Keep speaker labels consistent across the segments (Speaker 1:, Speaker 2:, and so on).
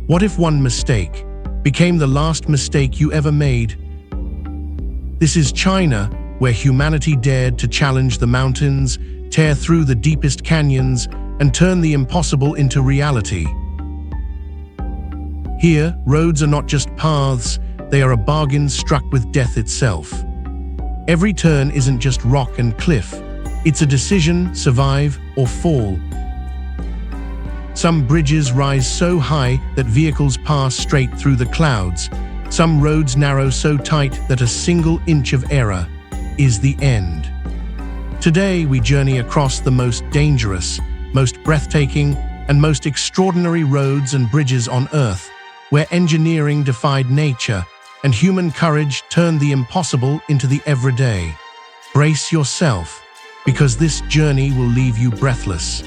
Speaker 1: What if one mistake became the last mistake you ever made? This is China, where humanity dared to challenge the mountains, tear through the deepest canyons, and turn the impossible into reality. Here, roads are not just paths, they are a bargain struck with death itself. Every turn isn't just rock and cliff, it's a decision, survive or fall. Some bridges rise so high that vehicles pass straight through the clouds. Some roads narrow so tight that a single inch of error is the end. Today we journey across the most dangerous, most breathtaking, and most extraordinary roads and bridges on Earth, where engineering defied nature and human courage turned the impossible into the everyday. Brace yourself, because this journey will leave you breathless.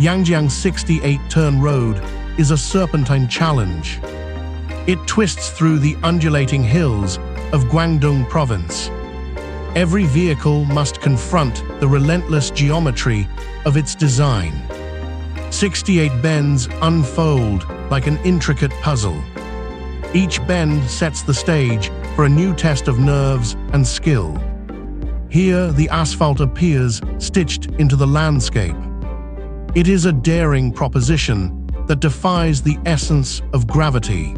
Speaker 1: Yangjiang 68-turn road is a serpentine challenge. It twists through the undulating hills of Guangdong province. Every vehicle must confront the relentless geometry of its design. 68 bends unfold like an intricate puzzle. Each bend sets the stage for a new test of nerves and skill. Here, the asphalt appears stitched into the landscape. It is a daring proposition that defies the essence of gravity.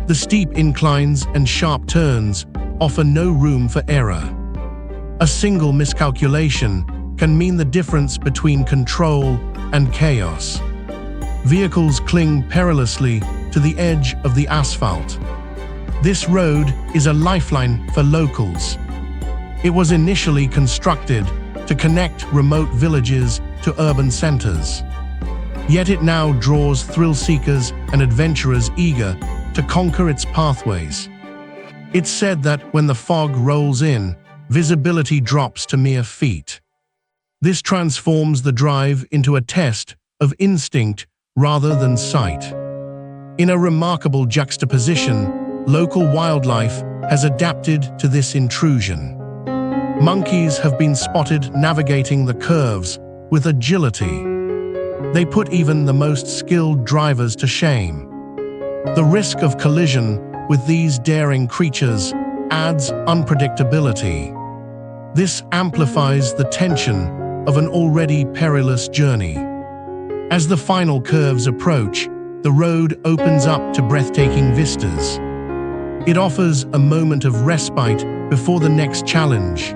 Speaker 1: The steep inclines and sharp turns offer no room for error. A single miscalculation can mean the difference between control and chaos. Vehicles cling perilously to the edge of the asphalt. This road is a lifeline for locals. It was initially constructed to connect remote villages to urban centers. Yet it now draws thrill-seekers and adventurers eager to conquer its pathways. It's said that when the fog rolls in, visibility drops to mere feet. This transforms the drive into a test of instinct rather than sight. In a remarkable juxtaposition, local wildlife has adapted to this intrusion. Monkeys have been spotted navigating the curves with agility. They put even the most skilled drivers to shame. The risk of collision with these daring creatures adds unpredictability. This amplifies the tension of an already perilous journey. As the final curves approach, the road opens up to breathtaking vistas. It offers a moment of respite before the next challenge.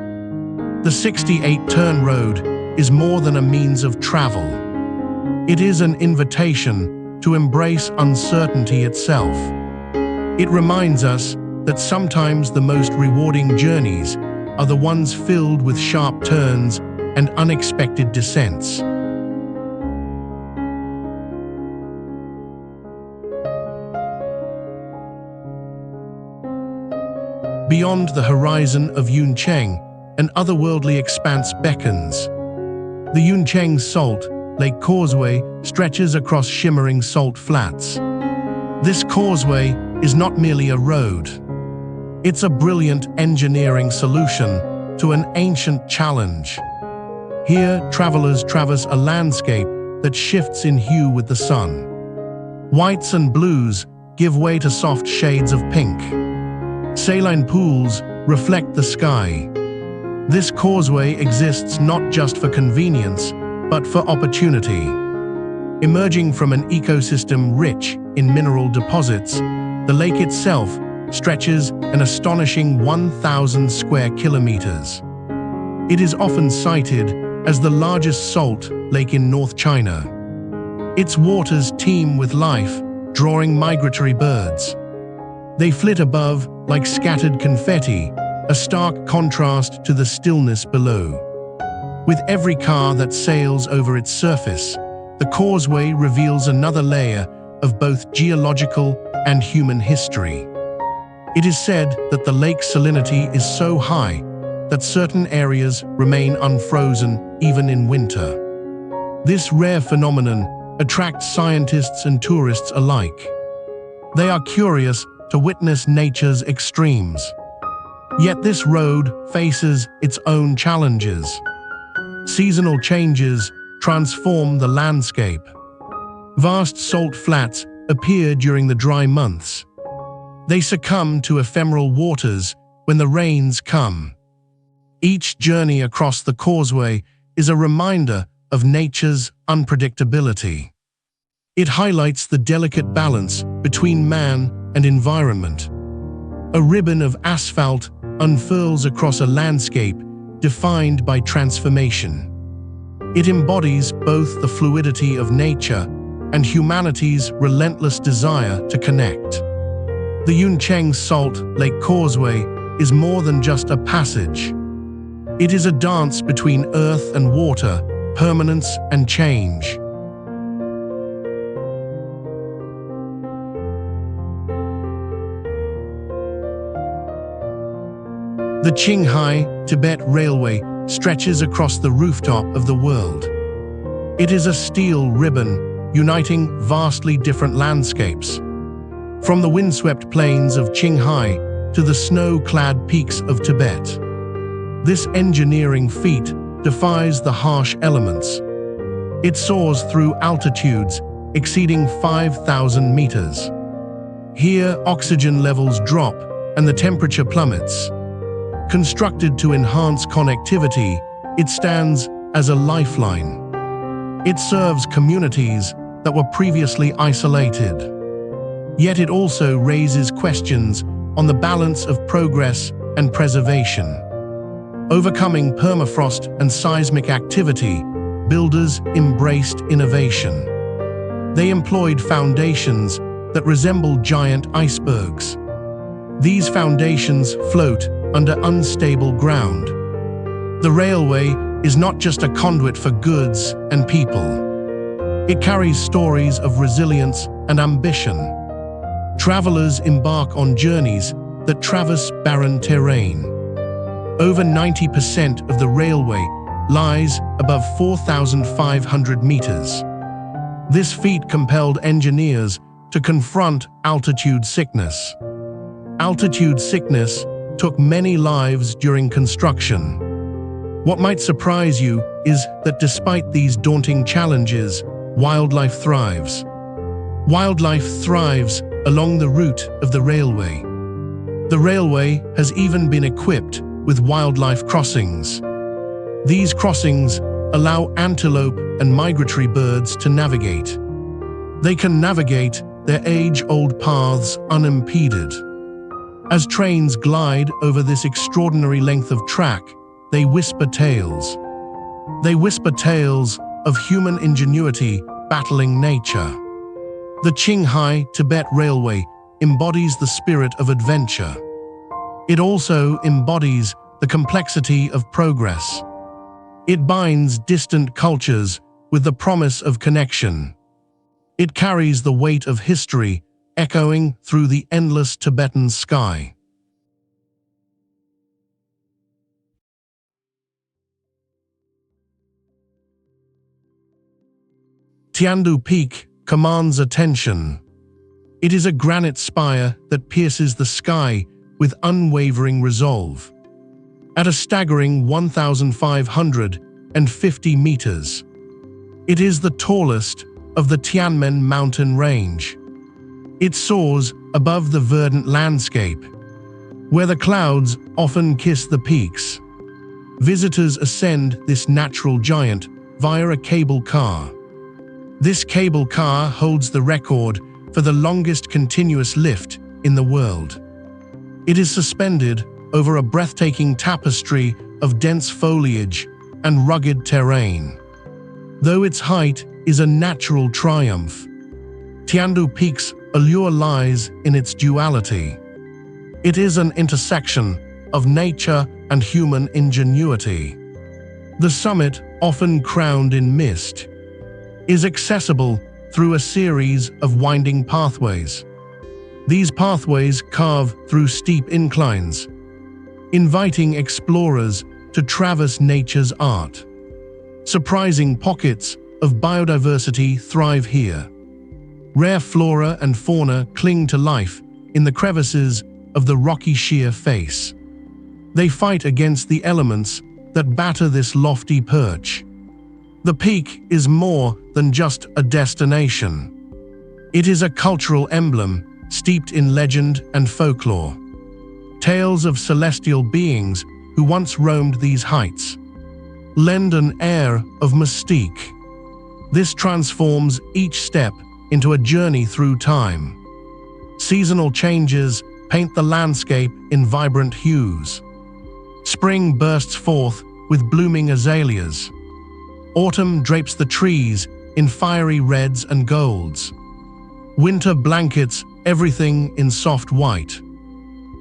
Speaker 1: The 68-turn road is more than a means of travel. It is an invitation to embrace uncertainty itself. It reminds us that sometimes the most rewarding journeys are the ones filled with sharp turns and unexpected descents. Beyond the horizon of Yuncheng, an otherworldly expanse beckons. The Yuncheng Salt Lake Causeway stretches across shimmering salt flats. This causeway is not merely a road. It's a brilliant engineering solution to an ancient challenge. Here, travelers traverse a landscape that shifts in hue with the sun. Whites and blues give way to soft shades of pink. Saline pools reflect the sky. This causeway exists not just for convenience, but for opportunity. Emerging from an ecosystem rich in mineral deposits, the lake itself stretches an astonishing 1,000 square kilometers. It is often cited as the largest salt lake in North China. Its waters teem with life, drawing migratory birds. They flit above like scattered confetti, a stark contrast to the stillness below. With every car that sails over its surface, the causeway reveals another layer of both geological and human history. It is said that the lake's salinity is so high that certain areas remain unfrozen even in winter. This rare phenomenon attracts scientists and tourists alike. They are curious to witness nature's extremes. Yet this road faces its own challenges. Seasonal changes transform the landscape. Vast salt flats appear during the dry months. They succumb to ephemeral waters when the rains come. Each journey across the causeway is a reminder of nature's unpredictability. It highlights the delicate balance between man and environment. A ribbon of asphalt unfurls across a landscape defined by transformation. It embodies both the fluidity of nature and humanity's relentless desire to connect. The Yuncheng Salt Lake Causeway is more than just a passage. It is a dance between earth and water, permanence and change. The Qinghai-Tibet Railway stretches across the rooftop of the world. It is a steel ribbon uniting vastly different landscapes. From the windswept plains of Qinghai to the snow-clad peaks of Tibet. This engineering feat defies the harsh elements. It soars through altitudes exceeding 5,000 meters. Here, oxygen levels drop and the temperature plummets. Constructed to enhance connectivity, it stands as a lifeline. It serves communities that were previously isolated. Yet it also raises questions on the balance of progress and preservation. Overcoming permafrost and seismic activity, builders embraced innovation. They employed foundations that resemble giant icebergs. These foundations float under unstable ground. The railway is not just a conduit for goods and people. It carries stories of resilience and ambition. Travelers embark on journeys that traverse barren terrain. Over 90% of the railway lies above 4,500 meters. This feat compelled engineers to confront altitude sickness. Altitude sickness took many lives during construction. What might surprise you is that despite these daunting challenges, wildlife thrives. Wildlife thrives along the route of the railway. The railway has even been equipped with wildlife crossings. These crossings allow antelope and migratory birds to navigate. They can navigate their age-old paths unimpeded. As trains glide over this extraordinary length of track, they whisper tales. They whisper tales of human ingenuity battling nature. The Qinghai-Tibet Railway embodies the spirit of adventure. It also embodies the complexity of progress. It binds distant cultures with the promise of connection. It carries the weight of history echoing through the endless Tibetan sky. Tiandu Peak commands attention. It is a granite spire that pierces the sky with unwavering resolve. At a staggering 1,550 meters, it is the tallest of the Tianmen mountain range. It soars above the verdant landscape, where the clouds often kiss the peaks. Visitors ascend this natural giant via a cable car. This cable car holds the record for the longest continuous lift in the world. It is suspended over a breathtaking tapestry of dense foliage and rugged terrain. Though its height is a natural triumph, Tiandu Peak's allure lies in its duality. It is an intersection of nature and human ingenuity. The summit, often crowned in mist, is accessible through a series of winding pathways. These pathways carve through steep inclines, inviting explorers to traverse nature's art. Surprising pockets of biodiversity thrive here. Rare flora and fauna cling to life in the crevices of the rocky sheer face. They fight against the elements that batter this lofty perch. The peak is more than just a destination. It is a cultural emblem steeped in legend and folklore. Tales of celestial beings who once roamed these heights lend an air of mystique. This transforms each step into a journey through time. Seasonal changes paint the landscape in vibrant hues. Spring bursts forth with blooming azaleas. Autumn drapes the trees in fiery reds and golds. Winter blankets everything in soft white.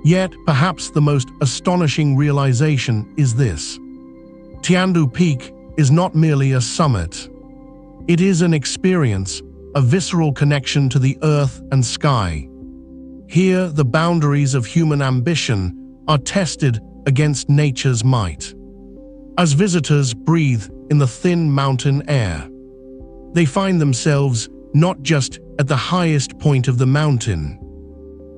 Speaker 1: Yet, perhaps the most astonishing realization is this. Tiandu Peak is not merely a summit. It is an experience, a visceral connection to the earth and sky. Here, the boundaries of human ambition are tested against nature's might. As visitors breathe in the thin mountain air, they find themselves not just at the highest point of the mountain.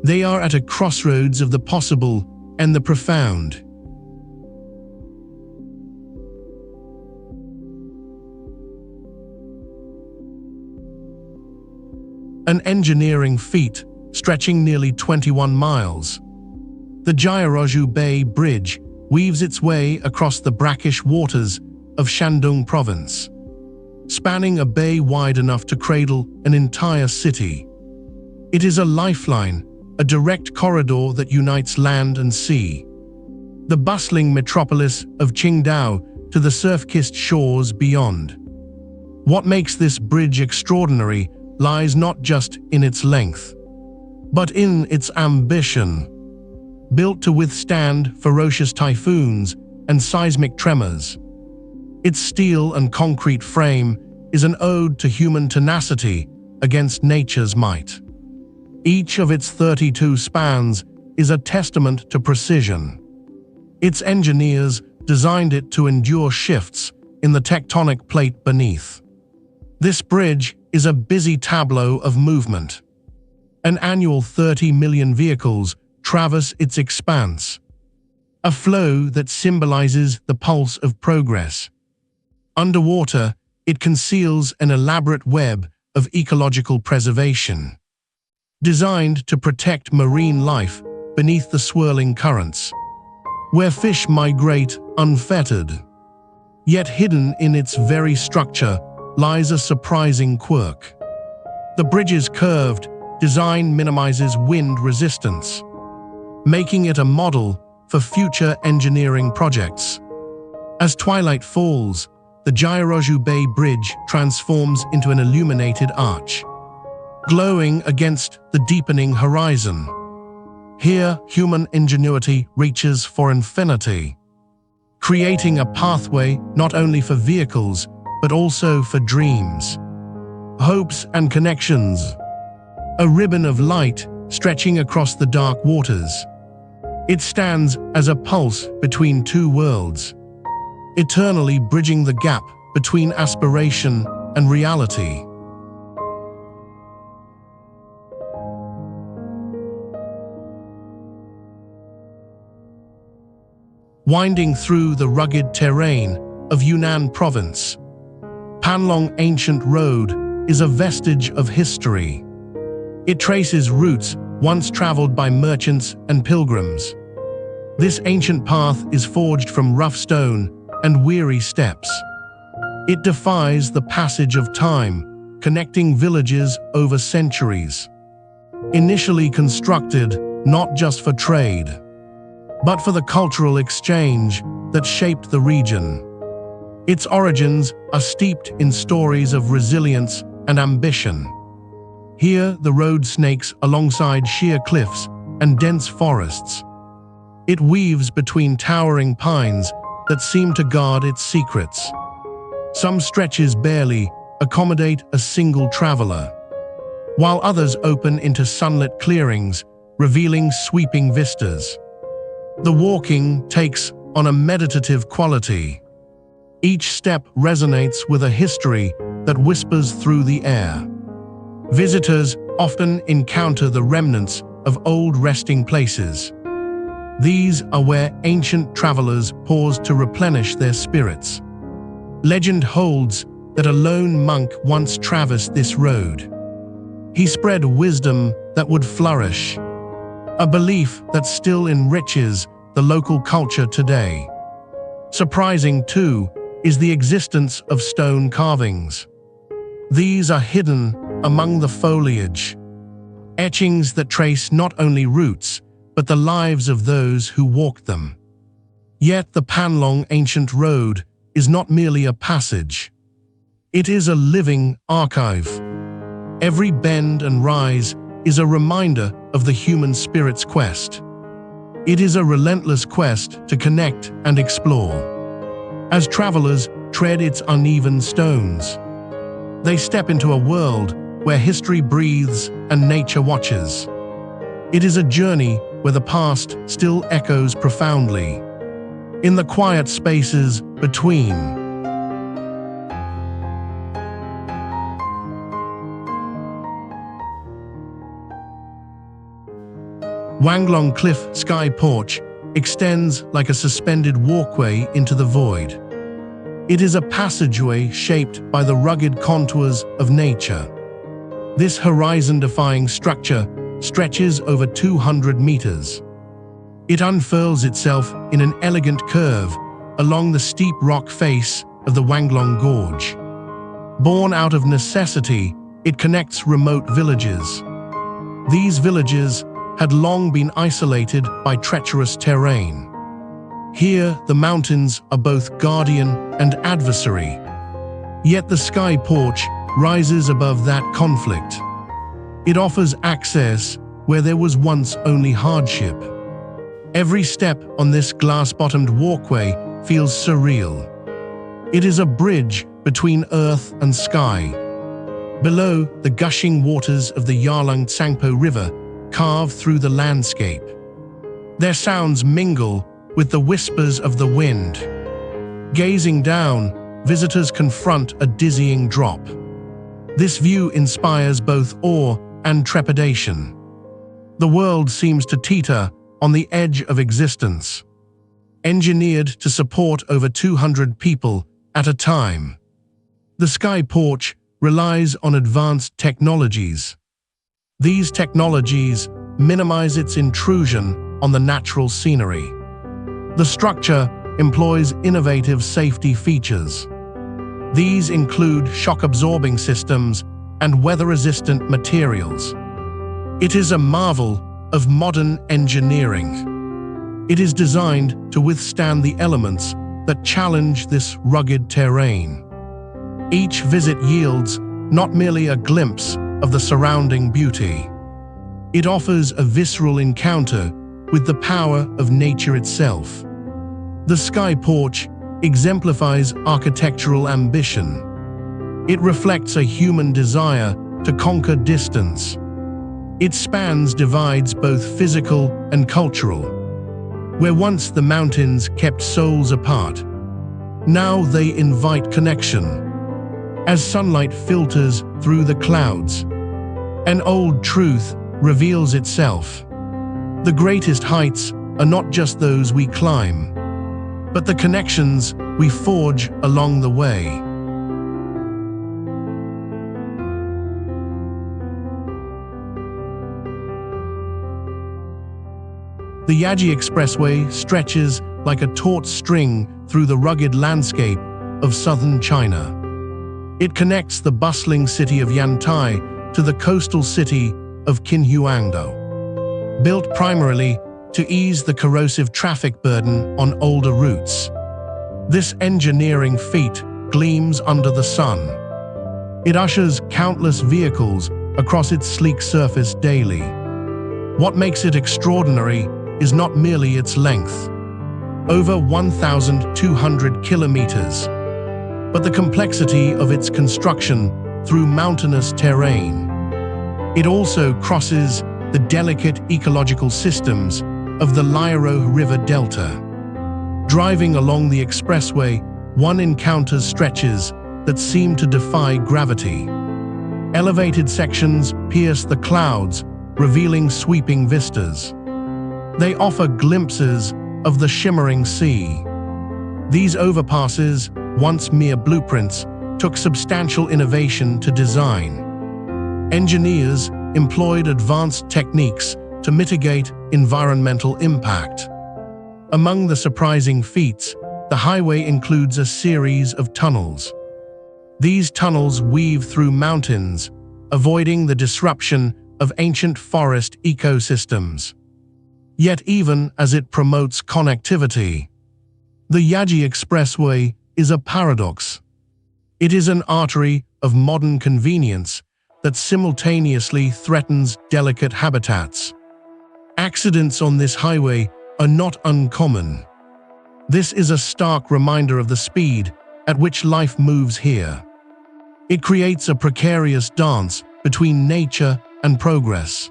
Speaker 1: They are at a crossroads of the possible and the profound. An engineering feat stretching nearly 21 miles. The Jiaorozhu Bay Bridge weaves its way across the brackish waters of Shandong Province, spanning a bay wide enough to cradle an entire city. It is a lifeline, a direct corridor that unites land and sea. The bustling metropolis of Qingdao to the surf-kissed shores beyond. What makes this bridge extraordinary lies not just in its length, but in its ambition. Built to withstand ferocious typhoons and seismic tremors, its steel and concrete frame is an ode to human tenacity against nature's might. Each of its 32 spans is a testament to precision. Its engineers designed it to endure shifts in the tectonic plate beneath. This bridge is a busy tableau of movement. An annual 30 million vehicles traverse its expanse, a flow that symbolizes the pulse of progress. Underwater, it conceals an elaborate web of ecological preservation, designed to protect marine life beneath the swirling currents, where fish migrate unfettered. Yet hidden in its very structure lies a surprising quirk. The bridge's curved design minimizes wind resistance, making it a model for future engineering projects. As twilight falls, the Jiaorozhu Bay Bridge transforms into an illuminated arch, glowing against the deepening horizon. Here, human ingenuity reaches for infinity, creating a pathway not only for vehicles, but also for dreams, hopes, and connections. A ribbon of light stretching across the dark waters. It stands as a pulse between two worlds, eternally bridging the gap between aspiration and reality. Winding through the rugged terrain of Yunnan Province, Panlong Ancient Road is a vestige of history. It traces routes once traveled by merchants and pilgrims. This ancient path is forged from rough stone and weary steps. It defies the passage of time, connecting villages over centuries. Initially constructed not just for trade, but for the cultural exchange that shaped the region. Its origins are steeped in stories of resilience and ambition. Here, the road snakes alongside sheer cliffs and dense forests. It weaves between towering pines that seem to guard its secrets. Some stretches barely accommodate a single traveler, while others open into sunlit clearings, revealing sweeping vistas. The walking takes on a meditative quality. Each step resonates with a history that whispers through the air. Visitors often encounter the remnants of old resting places, These are where ancient travelers paused to replenish their spirits. Legend holds that a lone monk once traversed this road. He spread wisdom that would flourish, a belief that still enriches the local culture today. Surprising, too, is the existence of stone carvings. These are hidden among the foliage, etchings that trace not only routes, but the lives of those who walked them. Yet the Panlong Ancient Road is not merely a passage. It is a living archive. Every bend and rise is a reminder of the human spirit's quest. It is a relentless quest to connect and explore. As travelers tread its uneven stones, they step into a world where history breathes and nature watches. It is a journey where the past still echoes profoundly. In the quiet spaces between, Wanglong Cliff Sky Porch extends like a suspended walkway into the void. It is a passageway shaped by the rugged contours of nature. This horizon-defying structure stretches over 200 meters. It unfurls itself in an elegant curve along the steep rock face of the Wanglong Gorge. Born out of necessity, it connects remote villages. These villages had long been isolated by treacherous terrain. Here, the mountains are both guardian and adversary. Yet the Sky Porch rises above that conflict. It offers access where there was once only hardship. Every step on this glass-bottomed walkway feels surreal. It is a bridge between earth and sky. Below, the gushing waters of the Yarlung Tsangpo River carve through the landscape. Their sounds mingle with the whispers of the wind. Gazing down, visitors confront a dizzying drop. This view inspires both awe and trepidation. The world seems to teeter on the edge of existence. Engineered to support over 200 people at a time, the Sky Porch relies on advanced technologies. These technologies minimize its intrusion on the natural scenery. The structure employs innovative safety features. These include shock-absorbing systems and weather-resistant materials. It is a marvel of modern engineering. It is designed to withstand the elements that challenge this rugged terrain. Each visit yields not merely a glimpse of the surrounding beauty. It offers a visceral encounter with the power of nature itself. The Sky Porch exemplifies architectural ambition. It reflects a human desire to conquer distance. Its spans divides both physical and cultural. Where once the mountains kept souls apart, now they invite connection. As sunlight filters through the clouds, an old truth reveals itself. The greatest heights are not just those we climb, but the connections we forge along the way. The Yaji Expressway stretches like a taut string through the rugged landscape of southern China. It connects the bustling city of Yantai to the coastal city of Qinhuangdao. Built primarily to ease the corrosive traffic burden on older routes, this engineering feat gleams under the sun. It ushers countless vehicles across its sleek surface daily. What makes it extraordinary is not merely its length, over 1,200 kilometers, but the complexity of its construction through mountainous terrain. It also crosses the delicate ecological systems of the Liaro River Delta. Driving along the expressway, one encounters stretches that seem to defy gravity. Elevated sections pierce the clouds, revealing sweeping vistas. They offer glimpses of the shimmering sea. These overpasses, once mere blueprints, took substantial innovation to design. Engineers employed advanced techniques to mitigate environmental impact. Among the surprising feats, the highway includes a series of tunnels. These tunnels weave through mountains, avoiding the disruption of ancient forest ecosystems. Yet even as it promotes connectivity, the Yaji Expressway is a paradox. It is an artery of modern convenience that simultaneously threatens delicate habitats. Accidents on this highway are not uncommon. This is a stark reminder of the speed at which life moves here. It creates a precarious dance between nature and progress.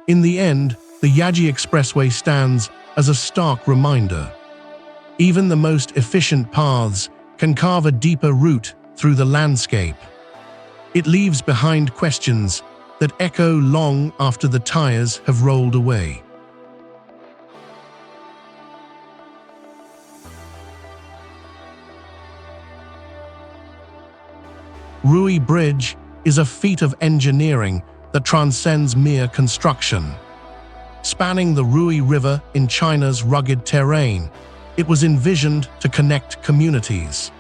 Speaker 1: In the end, the Yaji Expressway stands as a stark reminder. Even the most efficient paths can carve a deeper route through the landscape. It leaves behind questions that echo long after the tires have rolled away. Rui Bridge is a feat of engineering that transcends mere construction. Spanning the Rui River in China's rugged terrain, it was envisioned to connect communities.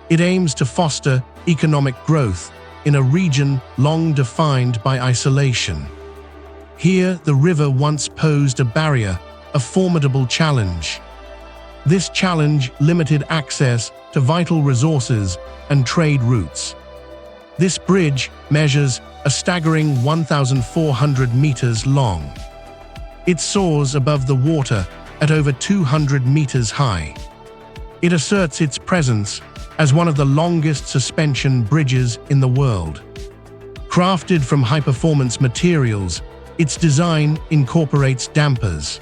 Speaker 1: It aims to foster economic growth in a region long defined by isolation. Here, the river once posed a barrier, a formidable challenge. This challenge limited access to vital resources and trade routes. This bridge measures a staggering 1,400 meters long. It soars above the water at over 200 meters high. It asserts its presence as one of the longest suspension bridges in the world. Crafted from high-performance materials, its design incorporates dampers.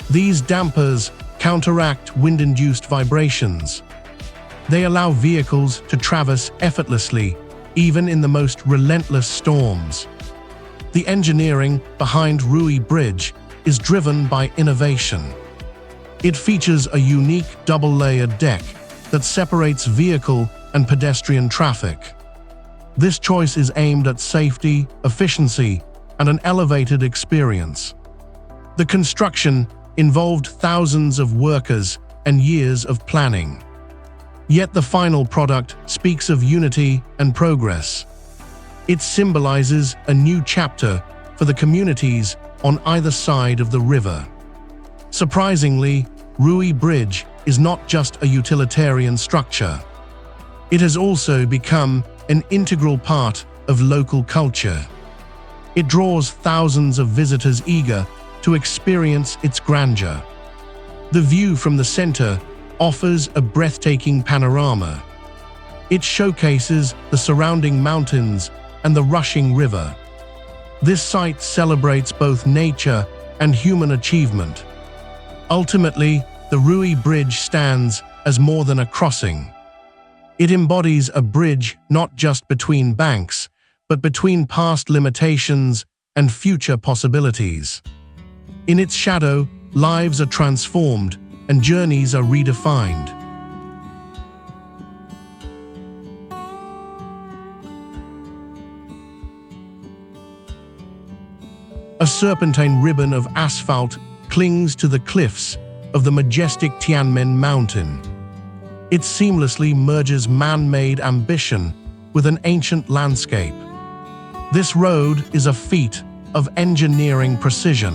Speaker 1: These dampers counteract wind-induced vibrations. They allow vehicles to traverse effortlessly, even in the most relentless storms. The engineering behind Rui Bridge is driven by innovation. It features a unique double-layered deck that separates vehicle and pedestrian traffic. This choice is aimed at safety, efficiency, and an elevated experience. The construction involved thousands of workers and years of planning. Yet the final product speaks of unity and progress. It symbolizes a new chapter for the communities on either side of the river. Surprisingly, Rui Bridge is not just a utilitarian structure. It has also become an integral part of local culture. It draws thousands of visitors eager to experience its grandeur. The view from the center offers a breathtaking panorama. It showcases the surrounding mountains and the rushing river. This site celebrates both nature and human achievement. Ultimately, the Rui Bridge stands as more than a crossing. It embodies a bridge not just between banks, but between past limitations and future possibilities. In its shadow, lives are transformed and journeys are redefined. A serpentine ribbon of asphalt clings to the cliffs of the majestic Tianmen Mountain. It seamlessly merges man-made ambition with an ancient landscape. This road is a feat of engineering precision.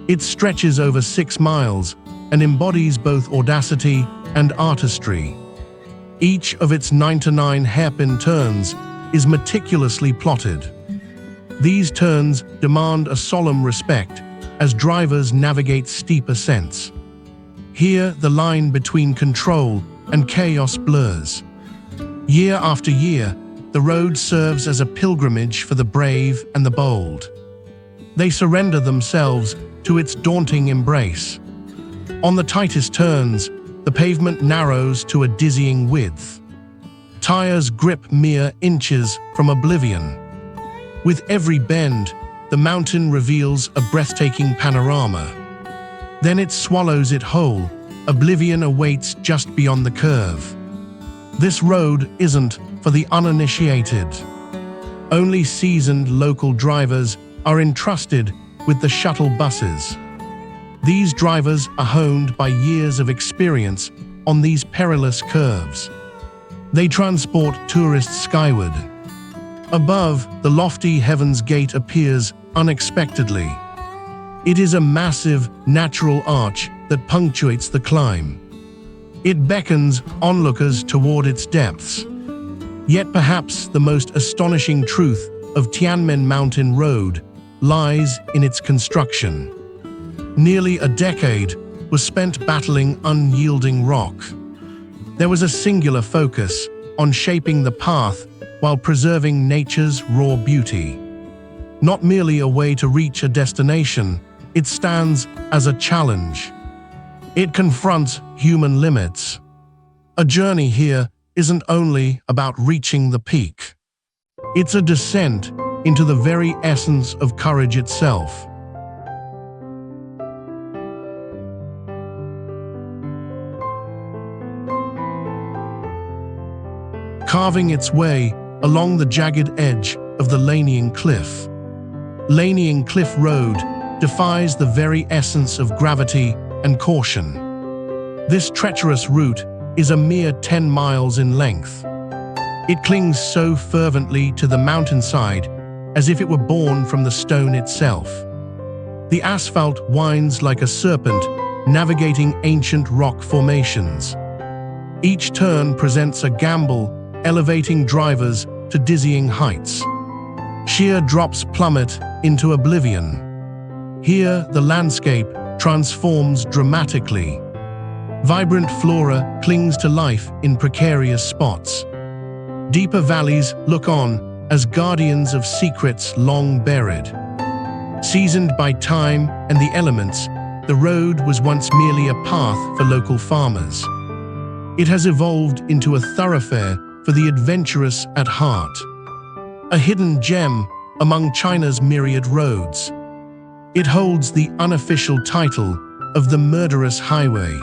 Speaker 1: It stretches over 6 miles and embodies both audacity and artistry. Each of its 99 hairpin turns is meticulously plotted. These turns demand a solemn respect as drivers navigate steep ascents. Here, the line between control and chaos blurs. Year after year, the road serves as a pilgrimage for the brave and the bold. They surrender themselves to its daunting embrace. On the tightest turns, the pavement narrows to a dizzying width. Tires grip mere inches from oblivion. With every bend, the mountain reveals a breathtaking panorama. Then it swallows it whole. Oblivion awaits just beyond the curve. This road isn't for the uninitiated. Only seasoned local drivers are entrusted with the shuttle buses. These drivers are honed by years of experience on these perilous curves. They transport tourists skyward. Above, the lofty Heaven's Gate appears unexpectedly. It is a massive, natural arch that punctuates the climb. It beckons onlookers toward its depths. Yet perhaps the most astonishing truth of Tianmen Mountain Road lies in its construction. Nearly a decade was spent battling unyielding rock. There was a singular focus on shaping the path while preserving nature's raw beauty. Not merely a way to reach a destination, it stands as a challenge. It confronts human limits. A journey here isn't only about reaching the peak. It's a descent into the very essence of courage itself. Carving its way along the jagged edge of the Lanian Cliff. Lanian Cliff Road defies the very essence of gravity and caution. This treacherous route is a mere 10 miles in length. It clings so fervently to the mountainside as if it were born from the stone itself. The asphalt winds like a serpent, navigating ancient rock formations. Each turn presents a gamble, elevating drivers to dizzying heights. Sheer drops plummet into oblivion. Here, the landscape transforms dramatically. Vibrant flora clings to life in precarious spots. Deeper valleys look on as guardians of secrets long buried. Seasoned by time and the elements, the road was once merely a path for local farmers. It has evolved into a thoroughfare for the adventurous at heart. A hidden gem among China's myriad roads. It holds the unofficial title of the Murderous Highway.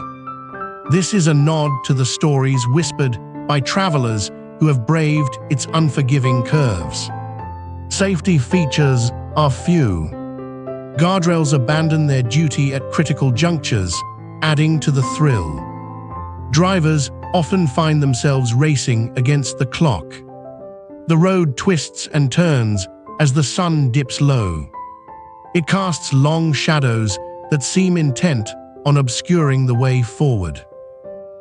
Speaker 1: This is a nod to the stories whispered by travelers who have braved its unforgiving curves. Safety features are few. Guardrails abandon their duty at critical junctures, adding to the thrill. Drivers often find themselves racing against the clock. The road twists and turns as the sun dips low. It casts long shadows that seem intent on obscuring the way forward.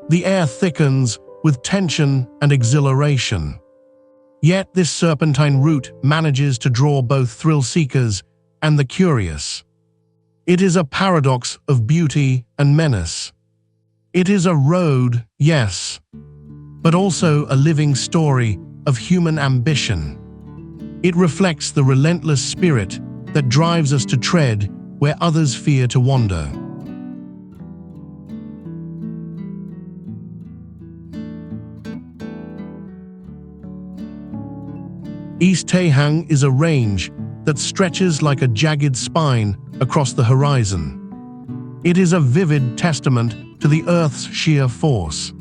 Speaker 1: The air thickens with tension and exhilaration. Yet this serpentine route manages to draw both thrill seekers and the curious. It is a paradox of beauty and menace. It is a road, yes, but also a living story of human ambition. It reflects the relentless spirit that drives us to tread where others fear to wander. East Taihang is a range that stretches like a jagged spine across the horizon. It is a vivid testament to the Earth's sheer force.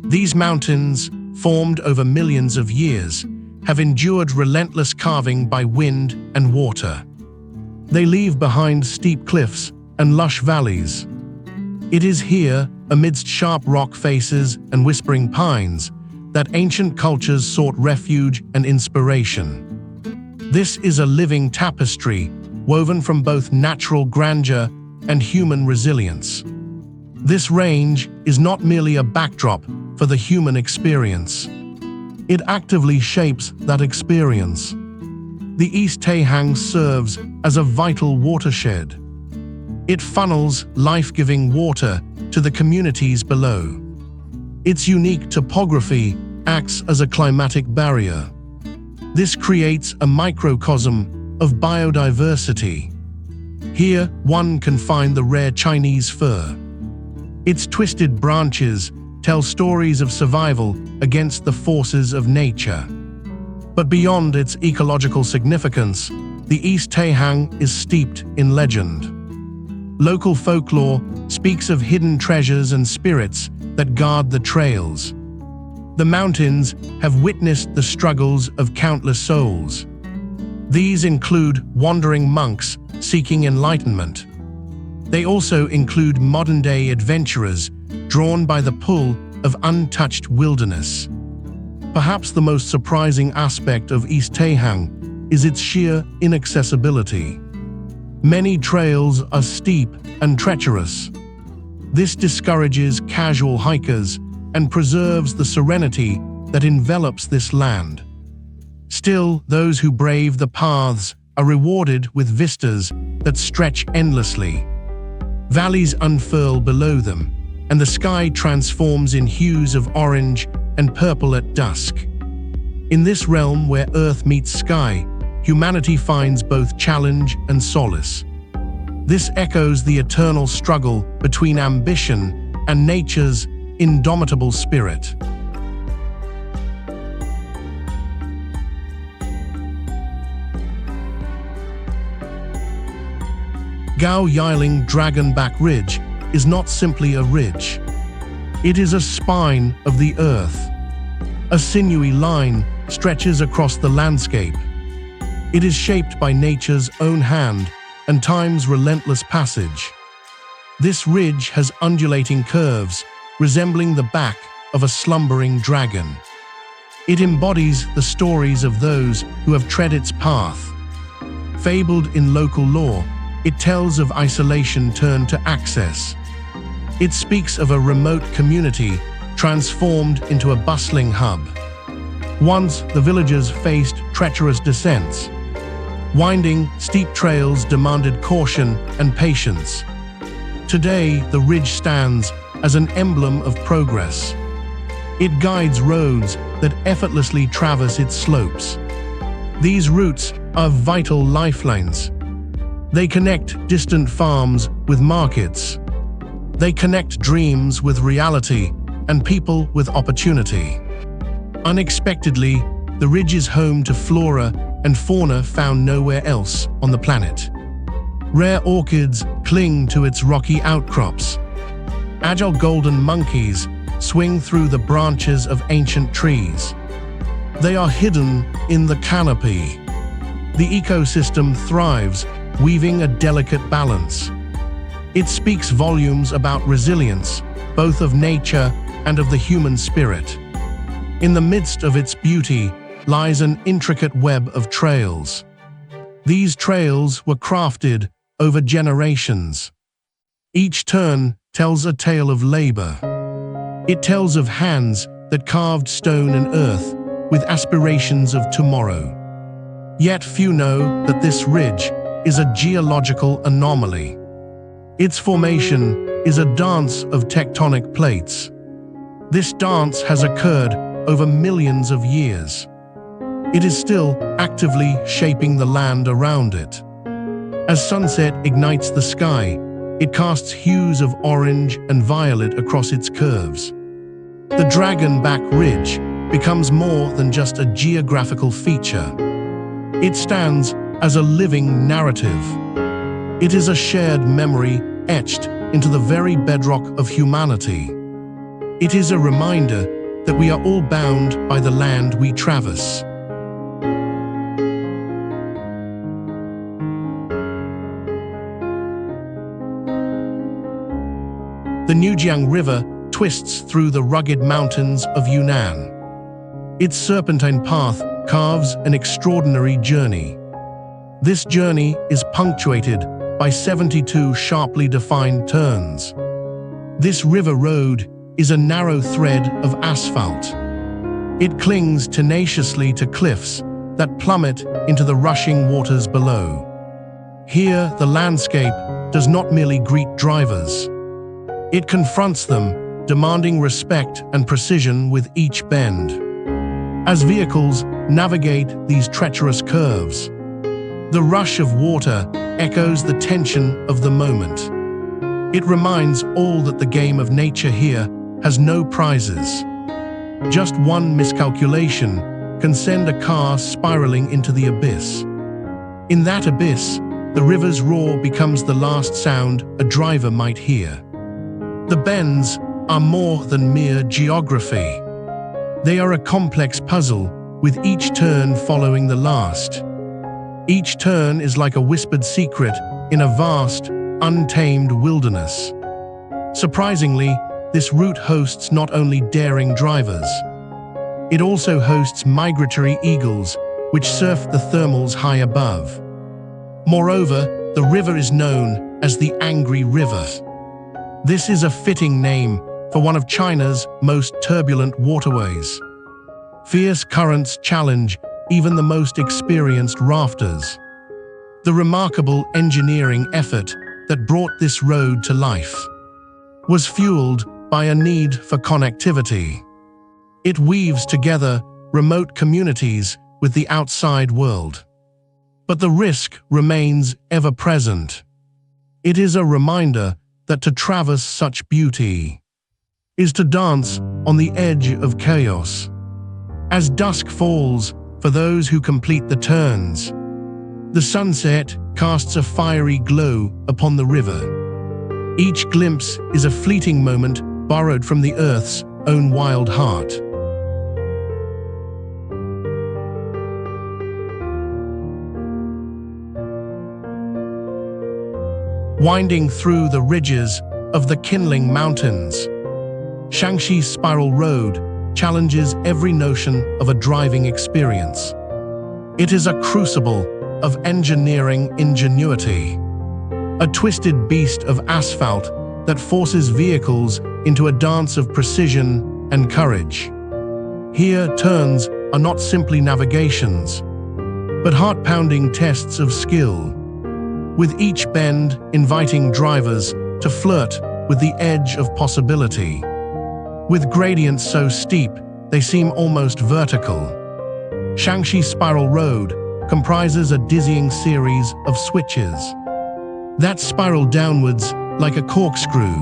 Speaker 1: These mountains, formed over millions of years, have endured relentless carving by wind and water. They leave behind steep cliffs and lush valleys. It is here, amidst sharp rock faces and whispering pines, that ancient cultures sought refuge and inspiration. This is a living tapestry, woven from both natural grandeur and human resilience. This range is not merely a backdrop for the human experience. It actively shapes that experience. The East Taihang serves as a vital watershed. It funnels life-giving water to the communities below. Its unique topography acts as a climatic barrier. This creates a microcosm of biodiversity. Here, one can find the rare Chinese fir. Its twisted branches tell stories of survival against the forces of nature. But beyond its ecological significance, The East Taehang is steeped in legend. Local folklore speaks of hidden treasures and spirits that guard the trails. The mountains have witnessed the struggles of countless souls. These include wandering monks seeking enlightenment. They also include modern-day adventurers drawn by the pull of untouched wilderness. Perhaps the most surprising aspect of East Taehang is its sheer inaccessibility. Many trails are steep and treacherous. This discourages casual hikers and preserves the serenity that envelops this land. Still, those who brave the paths are rewarded with vistas that stretch endlessly. Valleys unfurl below them, and the sky transforms in hues of orange and purple at dusk. In this realm where earth meets sky, humanity finds both challenge and solace. This echoes the eternal struggle between ambition and nature's indomitable spirit. Gao Yiling Dragonback Ridge is not simply a ridge. It is a spine of the earth. A sinewy line stretches across the landscape. It is shaped by nature's own hand and time's relentless passage. This ridge has undulating curves, resembling the back of a slumbering dragon. It embodies the stories of those who have tread its path. Fabled in local lore, it tells of isolation turned to access. It speaks of a remote community transformed into a bustling hub. Once, the villagers faced treacherous descents. Winding, steep trails demanded caution and patience. Today, the ridge stands as an emblem of progress. It guides roads that effortlessly traverse its slopes. These routes are vital lifelines. They connect distant farms with markets. They connect dreams with reality and people with opportunity. Unexpectedly, the ridge is home to flora and fauna found nowhere else on the planet. Rare orchids cling to its rocky outcrops. Agile golden monkeys swing through the branches of ancient trees. They are hidden in the canopy. The ecosystem thrives, weaving a delicate balance. It speaks volumes about resilience, both of nature and of the human spirit. In the midst of its beauty lies an intricate web of trails. These trails were crafted over generations. Each turn tells a tale of labor. It tells of hands that carved stone and earth with aspirations of tomorrow. Yet few know that this ridge is a geological anomaly. Its formation is a dance of tectonic plates. This dance has occurred over millions of years. It is still actively shaping the land around it. As sunset ignites the sky, it casts hues of orange and violet across its curves. The Dragonback Ridge becomes more than just a geographical feature. It stands as a living narrative. It is a shared memory etched into the very bedrock of humanity. It is a reminder that we are all bound by the land we traverse. The Nujiang River twists through the rugged mountains of Yunnan. Its serpentine path carves an extraordinary journey. This journey is punctuated by 72 sharply defined turns. This river road is a narrow thread of asphalt. It clings tenaciously to cliffs that plummet into the rushing waters below. Here, the landscape does not merely greet drivers. It confronts them, demanding respect and precision with each bend. As vehicles navigate these treacherous curves, the rush of water echoes the tension of the moment. It reminds all that the game of nature here has no prizes. Just one miscalculation can send a car spiraling into the abyss. In that abyss, the river's roar becomes the last sound a driver might hear. The bends are more than mere geography. They are a complex puzzle, with each turn following the last. Each turn is like a whispered secret in a vast, untamed wilderness. Surprisingly, this route hosts not only daring drivers. It also hosts migratory eagles, which surf the thermals high above. Moreover, the river is known as the Angry River. This is a fitting name for one of China's most turbulent waterways. Fierce currents challenge even the most experienced rafters. The remarkable engineering effort that brought this road to life was fueled by a need for connectivity. It weaves together remote communities with the outside world. But the risk remains ever present. It is a reminder that to traverse such beauty is to dance on the edge of chaos. As dusk falls for those who complete the turns, the sunset casts a fiery glow upon the river. Each glimpse is a fleeting moment borrowed from the earth's own wild heart. Winding through the ridges of the Qinling Mountains, Shaanxi's spiral road challenges every notion of a driving experience. It is a crucible of engineering ingenuity, a twisted beast of asphalt that forces vehicles into a dance of precision and courage. Here, turns are not simply navigations, but heart-pounding tests of skill, with each bend inviting drivers to flirt with the edge of possibility. With gradients so steep, they seem almost vertical. Shaanxi's spiral road comprises a dizzying series of switches that spiral downwards like a corkscrew.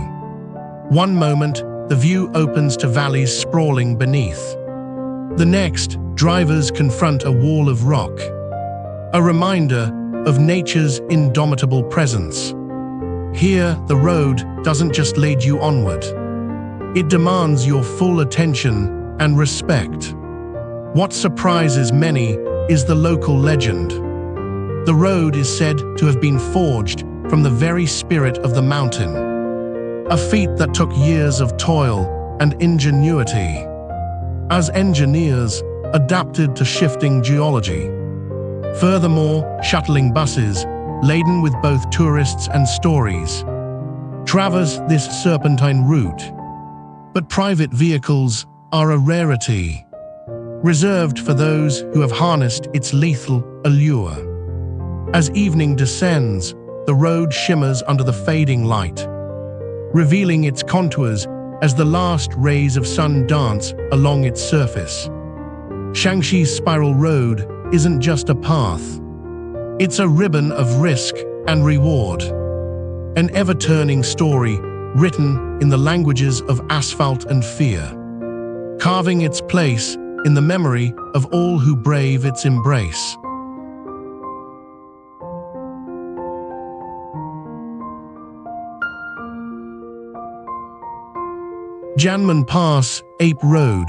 Speaker 1: One moment, the view opens to valleys sprawling beneath. The next, drivers confront a wall of rock, a reminder of nature's indomitable presence. Here, the road doesn't just lead you onward. It demands your full attention and respect. What surprises many is the local legend. The road is said to have been forged from the very spirit of the mountain, a feat that took years of toil and ingenuity, as engineers adapted to shifting geology. Furthermore, shuttling buses, laden with both tourists and stories, traverse this serpentine route. But private vehicles are a rarity, reserved for those who have harnessed its lethal allure. As evening descends, the road shimmers under the fading light, revealing its contours as the last rays of sun dance along its surface. Shaanxi's spiral road isn't just a path. It's a ribbon of risk and reward, an ever-turning story written in the languages of asphalt and fear, carving its place in the memory of all who brave its embrace. Jianmen Pass Ape Road,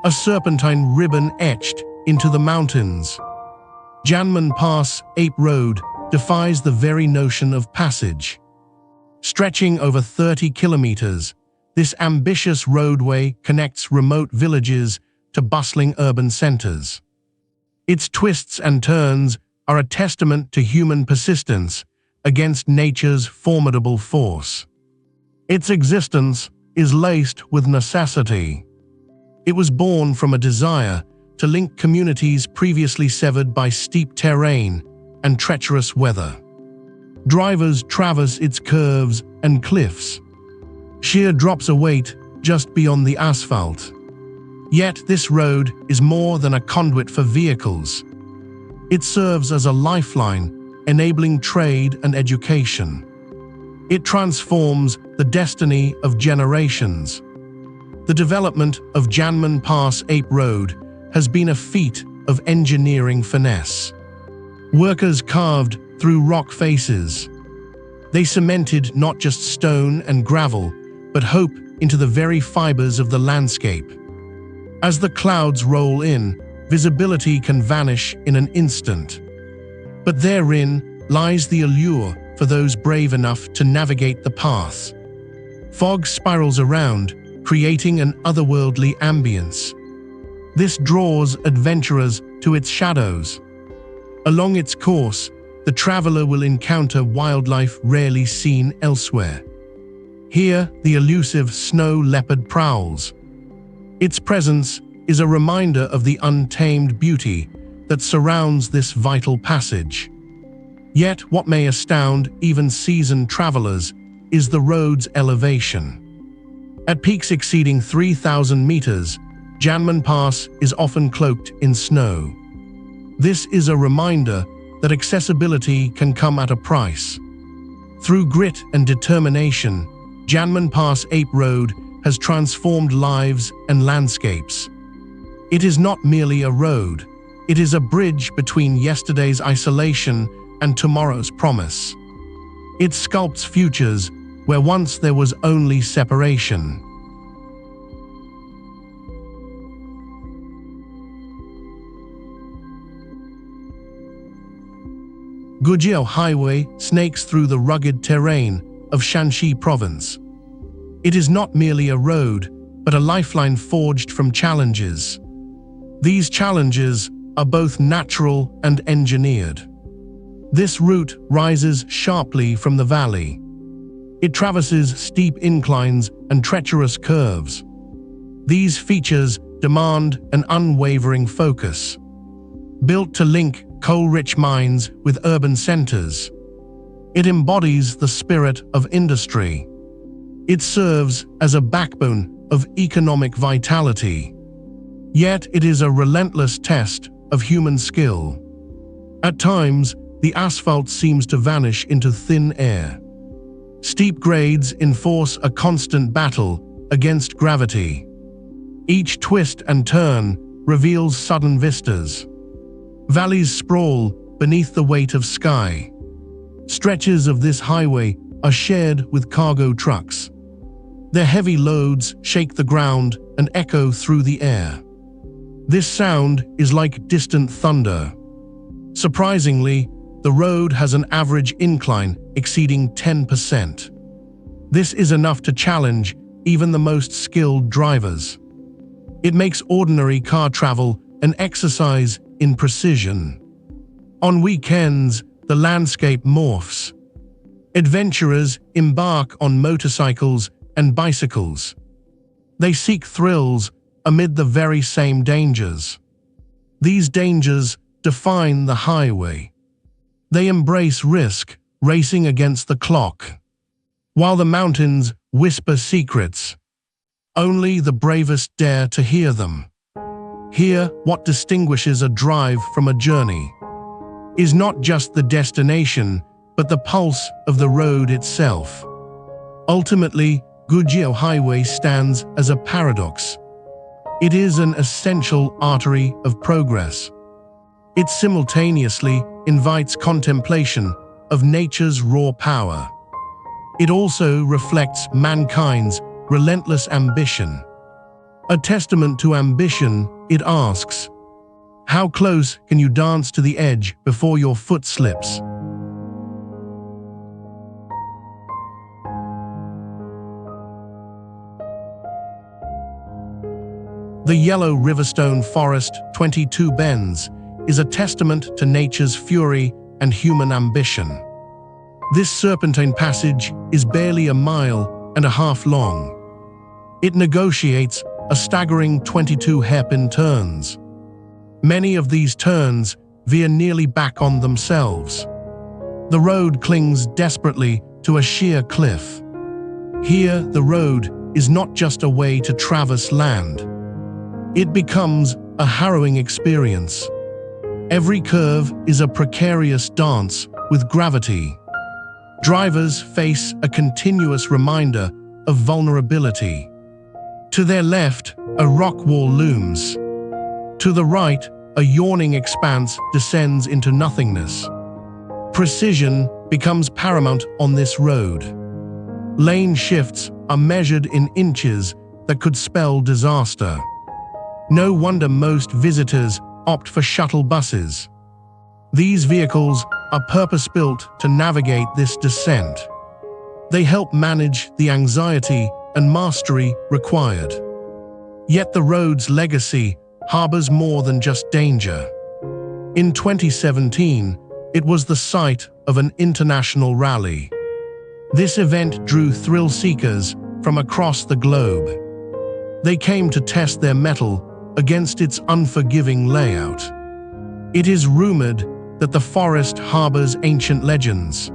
Speaker 1: a serpentine ribbon etched into the mountains. Jianmen Pass Ape Road defies the very notion of passage. Stretching over 30 kilometers, this ambitious roadway connects remote villages to bustling urban centers. Its twists and turns are a testament to human persistence against nature's formidable force. Its existence is laced with necessity. It was born from a desire to link communities previously severed by steep terrain and treacherous weather. Drivers traverse its curves and cliffs. Sheer drops await just beyond the asphalt. Yet this road is more than a conduit for vehicles. It serves as a lifeline, enabling trade and education. It transforms the destiny of generations. The development of Jianmen Pass Ape Road has been a feat of engineering finesse. Workers carved through rock faces. They cemented not just stone and gravel, but hope into the very fibers of the landscape. As the clouds roll in, visibility can vanish in an instant. But therein lies the allure for those brave enough to navigate the path. Fog spirals around, creating an otherworldly ambience. This draws adventurers to its shadows. Along its course, the traveler will encounter wildlife rarely seen elsewhere. Here, the elusive snow leopard prowls. Its presence is a reminder of the untamed beauty that surrounds this vital passage. Yet, what may astound even seasoned travelers is the road's elevation. At peaks exceeding 3,000 meters, Janman Pass is often cloaked in snow. This is a reminder that accessibility can come at a price. Through grit and determination, Janman Pass Ape Road has transformed lives and landscapes. It is not merely a road, it is a bridge between yesterday's isolation and tomorrow's promise. It sculpts futures where once there was only separation. Gujiao Highway snakes through the rugged terrain of Shanxi Province. It is not merely a road, but a lifeline forged from challenges. These challenges are both natural and engineered. This route rises sharply from the valley. It traverses steep inclines and treacherous curves. These features demand an unwavering focus. Built to link coal-rich mines with urban centers, it embodies the spirit of industry. It serves as a backbone of economic vitality. Yet it is a relentless test of human skill. At times, the asphalt seems to vanish into thin air. Steep grades enforce a constant battle against gravity. Each twist and turn reveals sudden vistas. Valleys sprawl beneath the weight of sky. Stretches of this highway are shared with cargo trucks. Their heavy loads shake the ground and echo through the air. This sound is like distant thunder. Surprisingly, the road has an average incline exceeding 10%. This is enough to challenge even the most skilled drivers. It makes ordinary car travel an exercise in precision. On weekends, the landscape morphs. Adventurers embark on motorcycles and bicycles. They seek thrills amid the very same dangers. These dangers define the highway. They embrace risk, racing against the clock. While the mountains whisper secrets, only the bravest dare to hear them. Here, what distinguishes a drive from a journey is not just the destination, but the pulse of the road itself. Ultimately, Gujiao Highway stands as a paradox. It is an essential artery of progress. It simultaneously invites contemplation of nature's raw power. It also reflects mankind's relentless ambition. A testament to ambition, it asks, how close can you dance to the edge before your foot slips? The yellow Riverstone Forest 22 Bends is a testament to nature's fury and human ambition. This serpentine passage is barely a mile and a half long. It negotiates a staggering 22 hairpin turns. Many of these turns veer nearly back on themselves. The road clings desperately to a sheer cliff. Here, the road is not just a way to traverse land. It becomes a harrowing experience. Every curve is a precarious dance with gravity. Drivers face a continuous reminder of vulnerability. To their left, a rock wall looms. To the right, a yawning expanse descends into nothingness. Precision becomes paramount on this road. Lane shifts are measured in inches that could spell disaster. No wonder most visitors opt for shuttle buses. These vehicles are purpose-built to navigate this descent. They help manage the anxiety and mastery required. Yet the road's legacy harbors more than just danger. In 2017, it was the site of an international rally. This event drew thrill seekers from across the globe. They came to test their mettle against its unforgiving layout. It is rumored that the forest harbors ancient legends.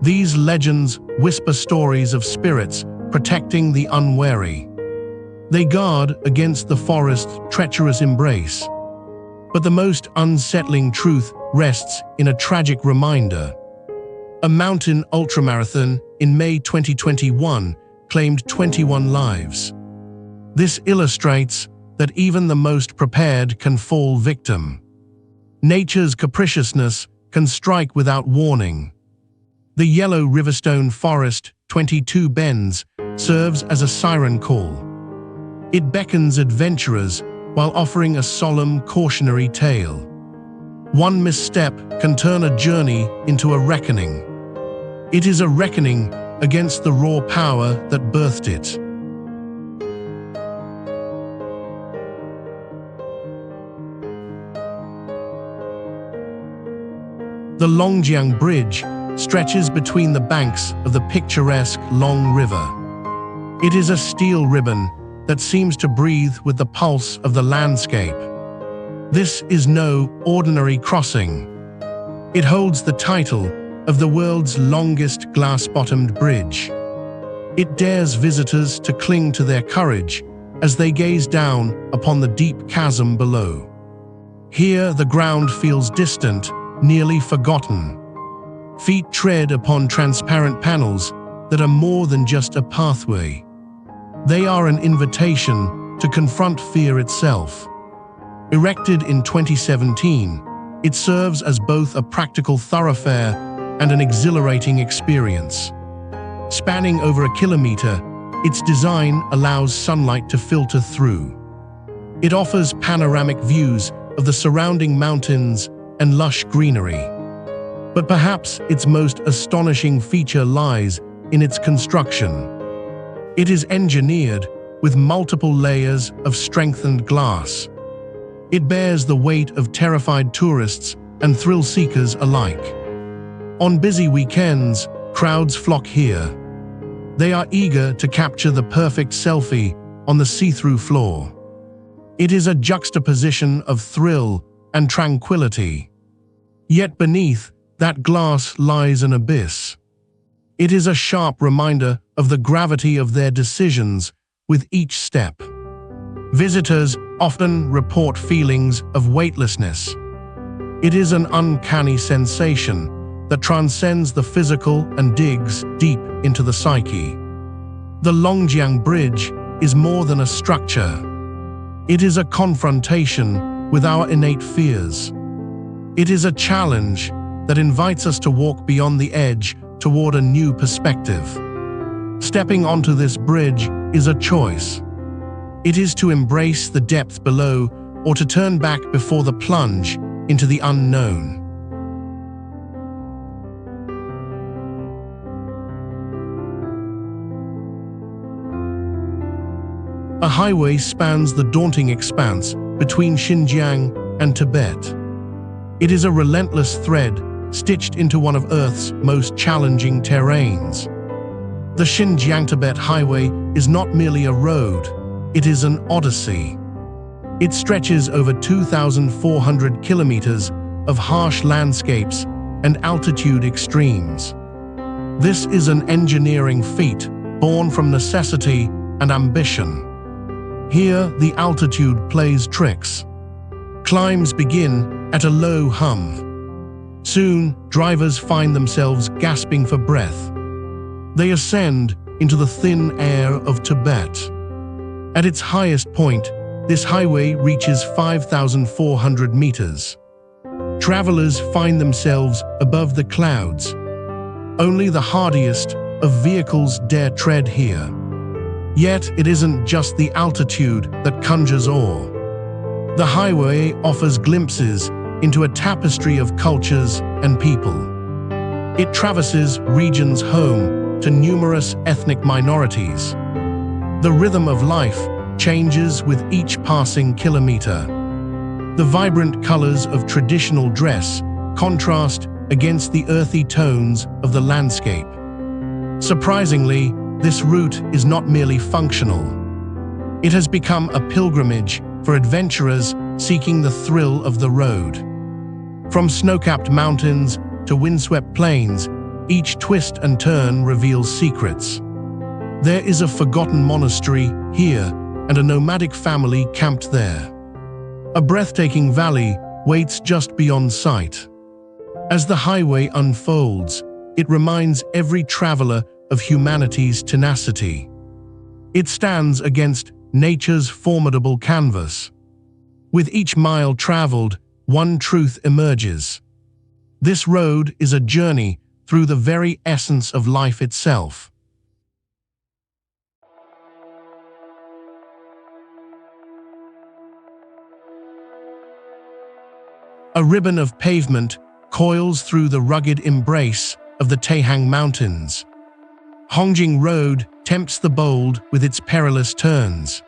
Speaker 1: These legends whisper stories of spirits protecting the unwary. They guard against the forest's treacherous embrace. But the most unsettling truth rests in a tragic reminder. A mountain ultramarathon in May 2021 claimed 21 lives. This illustrates that even the most prepared can fall victim. Nature's capriciousness can strike without warning. The yellow Riverstone Forest 22 Bends serves as a siren call. It beckons adventurers while offering a solemn cautionary tale. One misstep can turn a journey into a reckoning. It is a reckoning against the raw power that birthed it. The Longjiang Bridge stretches between the banks of the picturesque Long River. It is a steel ribbon that seems to breathe with the pulse of the landscape. This is no ordinary crossing. It holds the title of the world's longest glass-bottomed bridge. It dares visitors to cling to their courage as they gaze down upon the deep chasm below. Here the ground feels distant, nearly forgotten. Feet tread upon transparent panels that are more than just a pathway. They are an invitation to confront fear itself. Erected in 2017, it serves as both a practical thoroughfare and an exhilarating experience. Spanning over a kilometer, its design allows sunlight to filter through. It offers panoramic views of the surrounding mountains and lush greenery. But perhaps its most astonishing feature lies in its construction. It is engineered with multiple layers of strengthened glass. It bears the weight of terrified tourists and thrill seekers alike. On busy weekends, crowds flock here. They are eager to capture the perfect selfie on the see-through floor. It is a juxtaposition of thrill and tranquility. Yet beneath that glass lies an abyss. It is a sharp reminder of the gravity of their decisions with each step. Visitors often report feelings of weightlessness. It is an uncanny sensation that transcends the physical and digs deep into the psyche. The Longjiang Bridge is more than a structure. It is a confrontation with our innate fears. It is a challenge that invites us to walk beyond the edge toward a new perspective. Stepping onto this bridge is a choice. It is to embrace the depth below or to turn back before the plunge into the unknown. A highway spans the daunting expanse between Xinjiang and Tibet. It is a relentless thread stitched into one of Earth's most challenging terrains. The Xinjiang-Tibet Highway is not merely a road, it is an odyssey. It stretches over 2,400 kilometers of harsh landscapes and altitude extremes. This is an engineering feat born from necessity and ambition. Here, the altitude plays tricks. Climbs begin at a low hum. Soon, drivers find themselves gasping for breath. They ascend into the thin air of Tibet. At its highest point, This highway reaches 5,400 meters. Travelers find themselves above the clouds. Only the hardiest of vehicles dare tread here. Yet it isn't just the altitude that conjures awe. The highway offers glimpses into a tapestry of cultures and people. It traverses regions home to numerous ethnic minorities. The rhythm of life changes with each passing kilometer. The vibrant colors of traditional dress contrast against the earthy tones of the landscape. Surprisingly, this route is not merely functional. It has become a pilgrimage for adventurers seeking the thrill of the road. From snow-capped mountains to windswept plains, each twist and turn reveals secrets. There is a forgotten monastery here and a nomadic family camped there. A breathtaking valley waits just beyond sight. As the highway unfolds, it reminds every traveler of humanity's tenacity. It stands against nature's formidable canvas. With each mile traveled, one truth emerges. This road is a journey through the very essence of life itself. A ribbon of pavement coils through the rugged embrace of the Taihang Mountains. Hongjing Road tempts the bold with its perilous turns.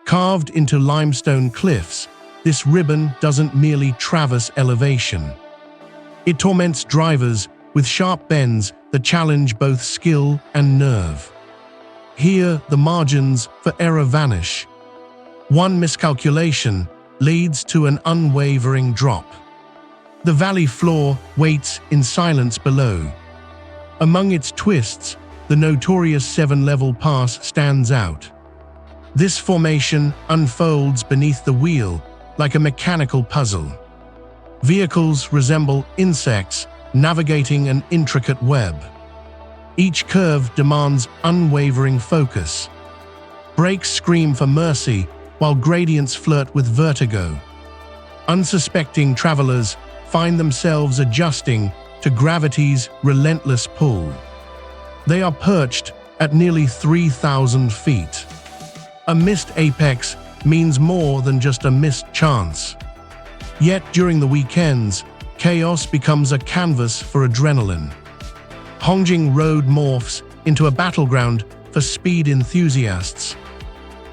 Speaker 1: Carved into limestone cliffs, this ribbon doesn't merely traverse elevation. It torments drivers with sharp bends that challenge both skill and nerve. Here, the margins for error vanish. One miscalculation leads to an unwavering drop. The valley floor waits in silence below. Among its twists, the notorious 7-level pass stands out. This formation unfolds beneath the wheel like a mechanical puzzle. Vehicles resemble insects navigating an intricate web. Each curve demands unwavering focus. Brakes scream for mercy while gradients flirt with vertigo. Unsuspecting travelers find themselves adjusting to gravity's relentless pull. They are perched at nearly 3,000 feet. A missed apex means more than just a missed chance. Yet during the weekends, chaos becomes a canvas for adrenaline. Hongjing Road morphs into a battleground for speed enthusiasts.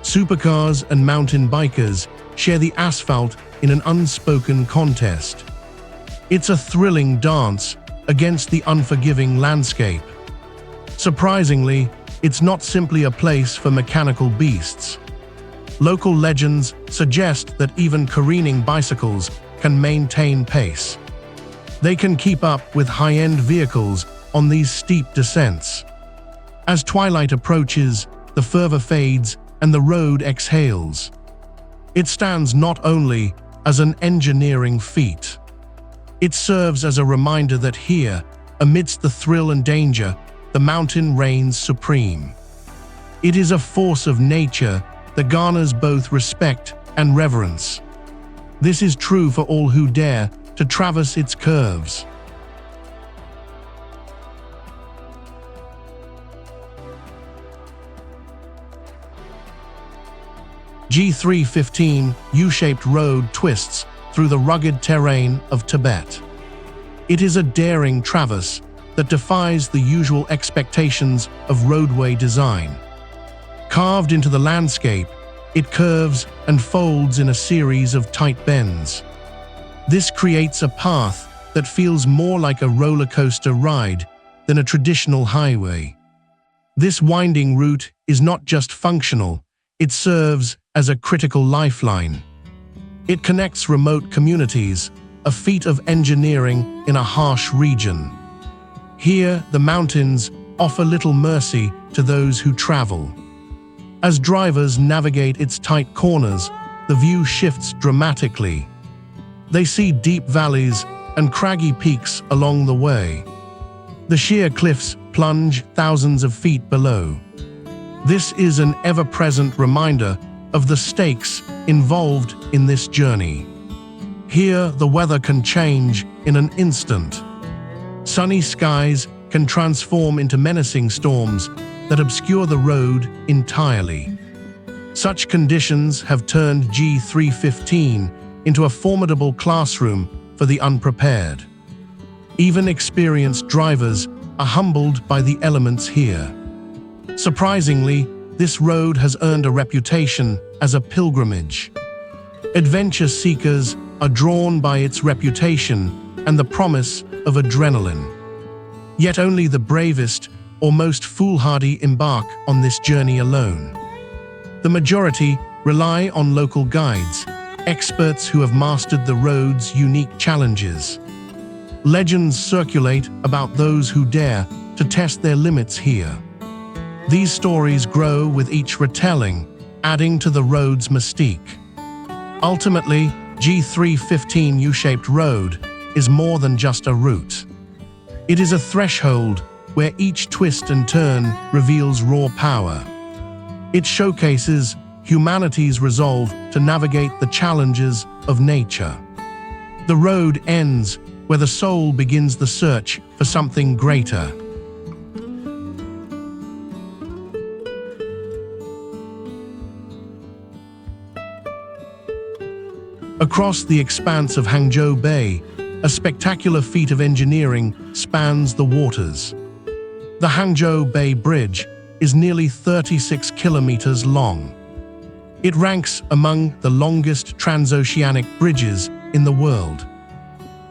Speaker 1: Supercars and mountain bikers share the asphalt in an unspoken contest. It's a thrilling dance against the unforgiving landscape. Surprisingly, it's not simply a place for mechanical beasts. Local legends suggest that even careening bicycles can maintain pace. They can keep up with high-end vehicles on these steep descents. As twilight approaches, the fervor fades and the road exhales. It stands not only as an engineering feat. It serves as a reminder that here, amidst the thrill and danger, the mountain reigns supreme. It is a force of nature that garners both respect and reverence. This is true for all who dare to traverse its curves. G315 U-shaped road twists through the rugged terrain of Tibet. It is a daring traverse that defies the usual expectations of roadway design. Carved into the landscape, it curves and folds in a series of tight bends. This creates a path that feels more like a roller coaster ride than a traditional highway. This winding route is not just functional, it serves as a critical lifeline. It connects remote communities, a feat of engineering in a harsh region. Here, the mountains offer little mercy to those who travel. As drivers navigate its tight corners, the view shifts dramatically. They see deep valleys and craggy peaks along the way. The sheer cliffs plunge thousands of feet below. This is an ever-present reminder of the stakes involved in this journey. Here, the weather can change in an instant. Sunny skies can transform into menacing storms that obscure the road entirely. Such conditions have turned G315 into a formidable classroom for the unprepared. Even experienced drivers are humbled by the elements here. Surprisingly, this road has earned a reputation as a pilgrimage. Adventure seekers are drawn by its reputation and the promise of adrenaline. Yet only the bravest or most foolhardy embark on this journey alone. The majority rely on local guides, experts who have mastered the road's unique challenges. Legends circulate about those who dare to test their limits here. These stories grow with each retelling, adding to the road's mystique. Ultimately, G315 U-shaped road is more than just a route. It is a threshold where each twist and turn reveals raw power. It showcases humanity's resolve to navigate the challenges of nature. The road ends where the soul begins the search for something greater. Across the expanse of Hangzhou Bay, a spectacular feat of engineering spans the waters. The Hangzhou Bay Bridge is nearly 36 kilometers long. It ranks among the longest transoceanic bridges in the world.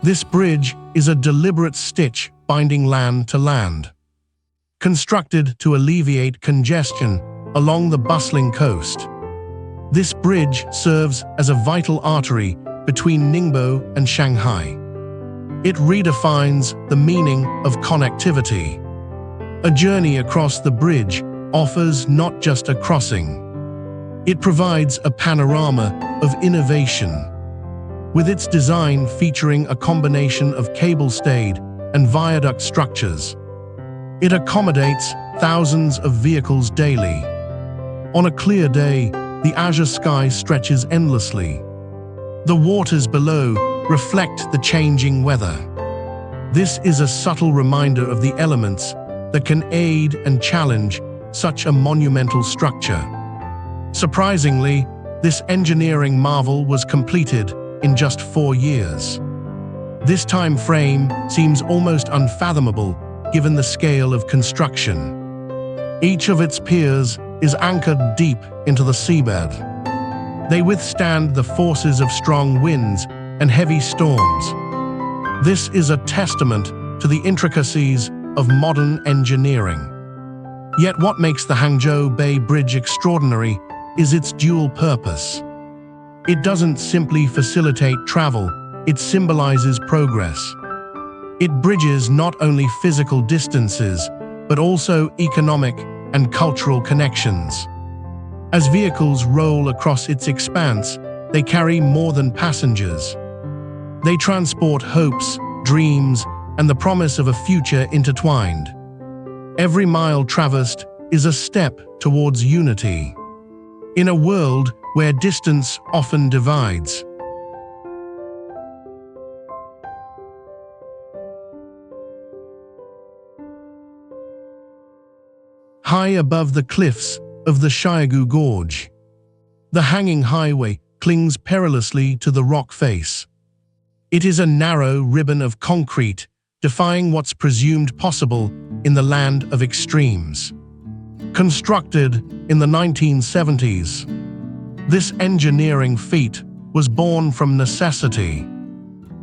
Speaker 1: This bridge is a deliberate stitch binding land to land. Constructed to alleviate congestion along the bustling coast, this bridge serves as a vital artery between Ningbo and Shanghai. It redefines the meaning of connectivity. A journey across the bridge offers not just a crossing. It provides a panorama of innovation. With its design featuring a combination of cable-stayed and viaduct structures, it accommodates thousands of vehicles daily. On a clear day, the azure sky stretches endlessly. The waters below reflect the changing weather. This is a subtle reminder of the elements that can aid and challenge such a monumental structure. Surprisingly, this engineering marvel was completed in just 4 years. This time frame seems almost unfathomable given the scale of construction. Each of its piers is anchored deep into the seabed. They withstand the forces of strong winds and heavy storms. This is a testament to the intricacies of modern engineering. Yet what makes the Hangzhou Bay Bridge extraordinary is its dual purpose. It doesn't simply facilitate travel, it symbolizes progress. It bridges not only physical distances, but also economic and cultural connections. As vehicles roll across its expanse, they carry more than passengers. They transport hopes, dreams, and the promise of a future intertwined. Every mile traversed is a step towards unity. In a world where distance often divides, high above the cliffs of the Xiaogu Gorge, the hanging highway clings perilously to the rock face. It is a narrow ribbon of concrete, defying what's presumed possible in the land of extremes. Constructed in the 1970s, this engineering feat was born from necessity.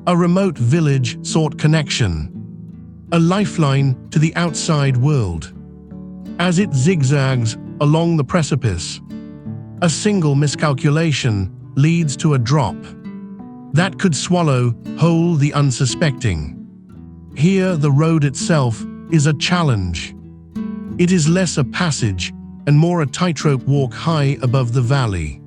Speaker 1: A remote village sought connection, a lifeline to the outside world. As it zigzags along the precipice, a single miscalculation leads to a drop that could swallow whole the unsuspecting. Here, the road itself is a challenge. It is less a passage and more a tightrope walk high above the valley.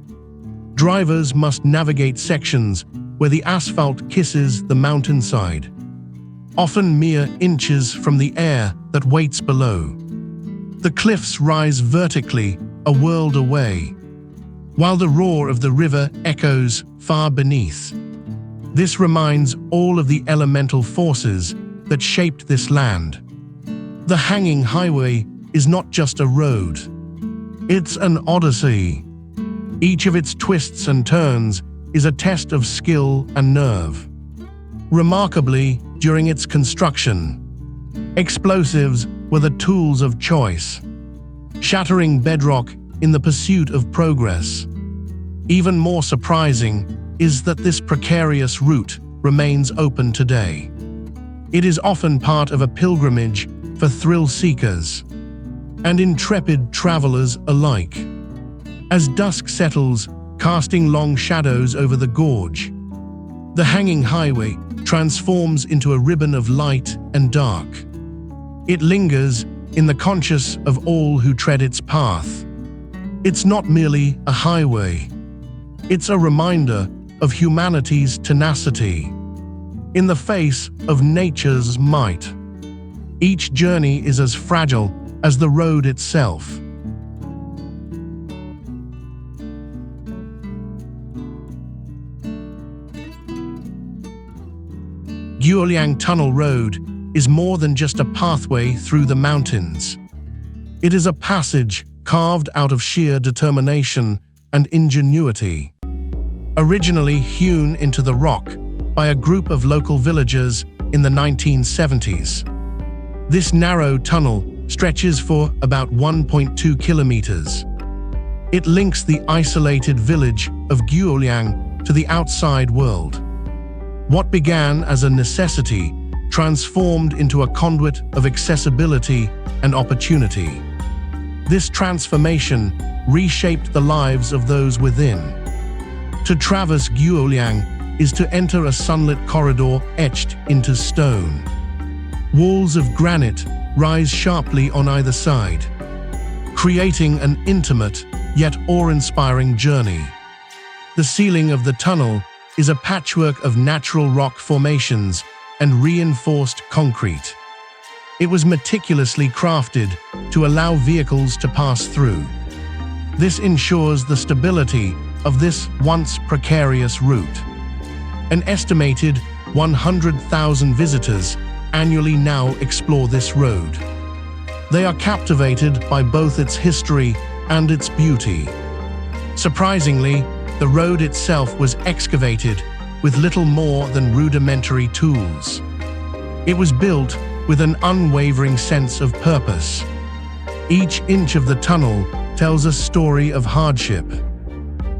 Speaker 1: Drivers must navigate sections where the asphalt kisses the mountainside, often mere inches from the air that waits below. The cliffs rise vertically, a world away. while the roar of the river echoes far beneath. This reminds all of the elemental forces that shaped this land. The hanging highway is not just a road. It's an odyssey. Each of its twists and turns is a test of skill and nerve. Remarkably, during its construction, explosives were the tools of choice, shattering bedrock in the pursuit of progress. Even more surprising is that this precarious route remains open today. It is often part of a pilgrimage for thrill seekers and intrepid travelers alike. As dusk settles, casting long shadows over the gorge, the hanging highway transforms into a ribbon of light and dark. It lingers in the conscience of all who tread its path. It's not merely a highway. It's a reminder of humanity's tenacity in the face of nature's might. Each journey is as fragile as the road itself. Guoliang Tunnel Road is more than just a pathway through the mountains. It is a passage carved out of sheer determination and ingenuity. Originally hewn into the rock by a group of local villagers in the 1970s, this narrow tunnel stretches for about 1.2 kilometers. It links the isolated village of Guoliang to the outside world. What began as a necessity transformed into a conduit of accessibility and opportunity. This transformation reshaped the lives of those within. To traverse Guoliang is to enter a sunlit corridor etched into stone. Walls of granite rise sharply on either side, creating an intimate yet awe-inspiring journey. The ceiling of the tunnel is a patchwork of natural rock formations and reinforced concrete. It was meticulously crafted to allow vehicles to pass through. This ensures the stability of this once precarious route. An estimated 100,000 visitors annually now explore this road. They are captivated by both its history and its beauty. Surprisingly, the road itself was excavated with little more than rudimentary tools. It was built with an unwavering sense of purpose. Each inch of the tunnel tells a story of hardship.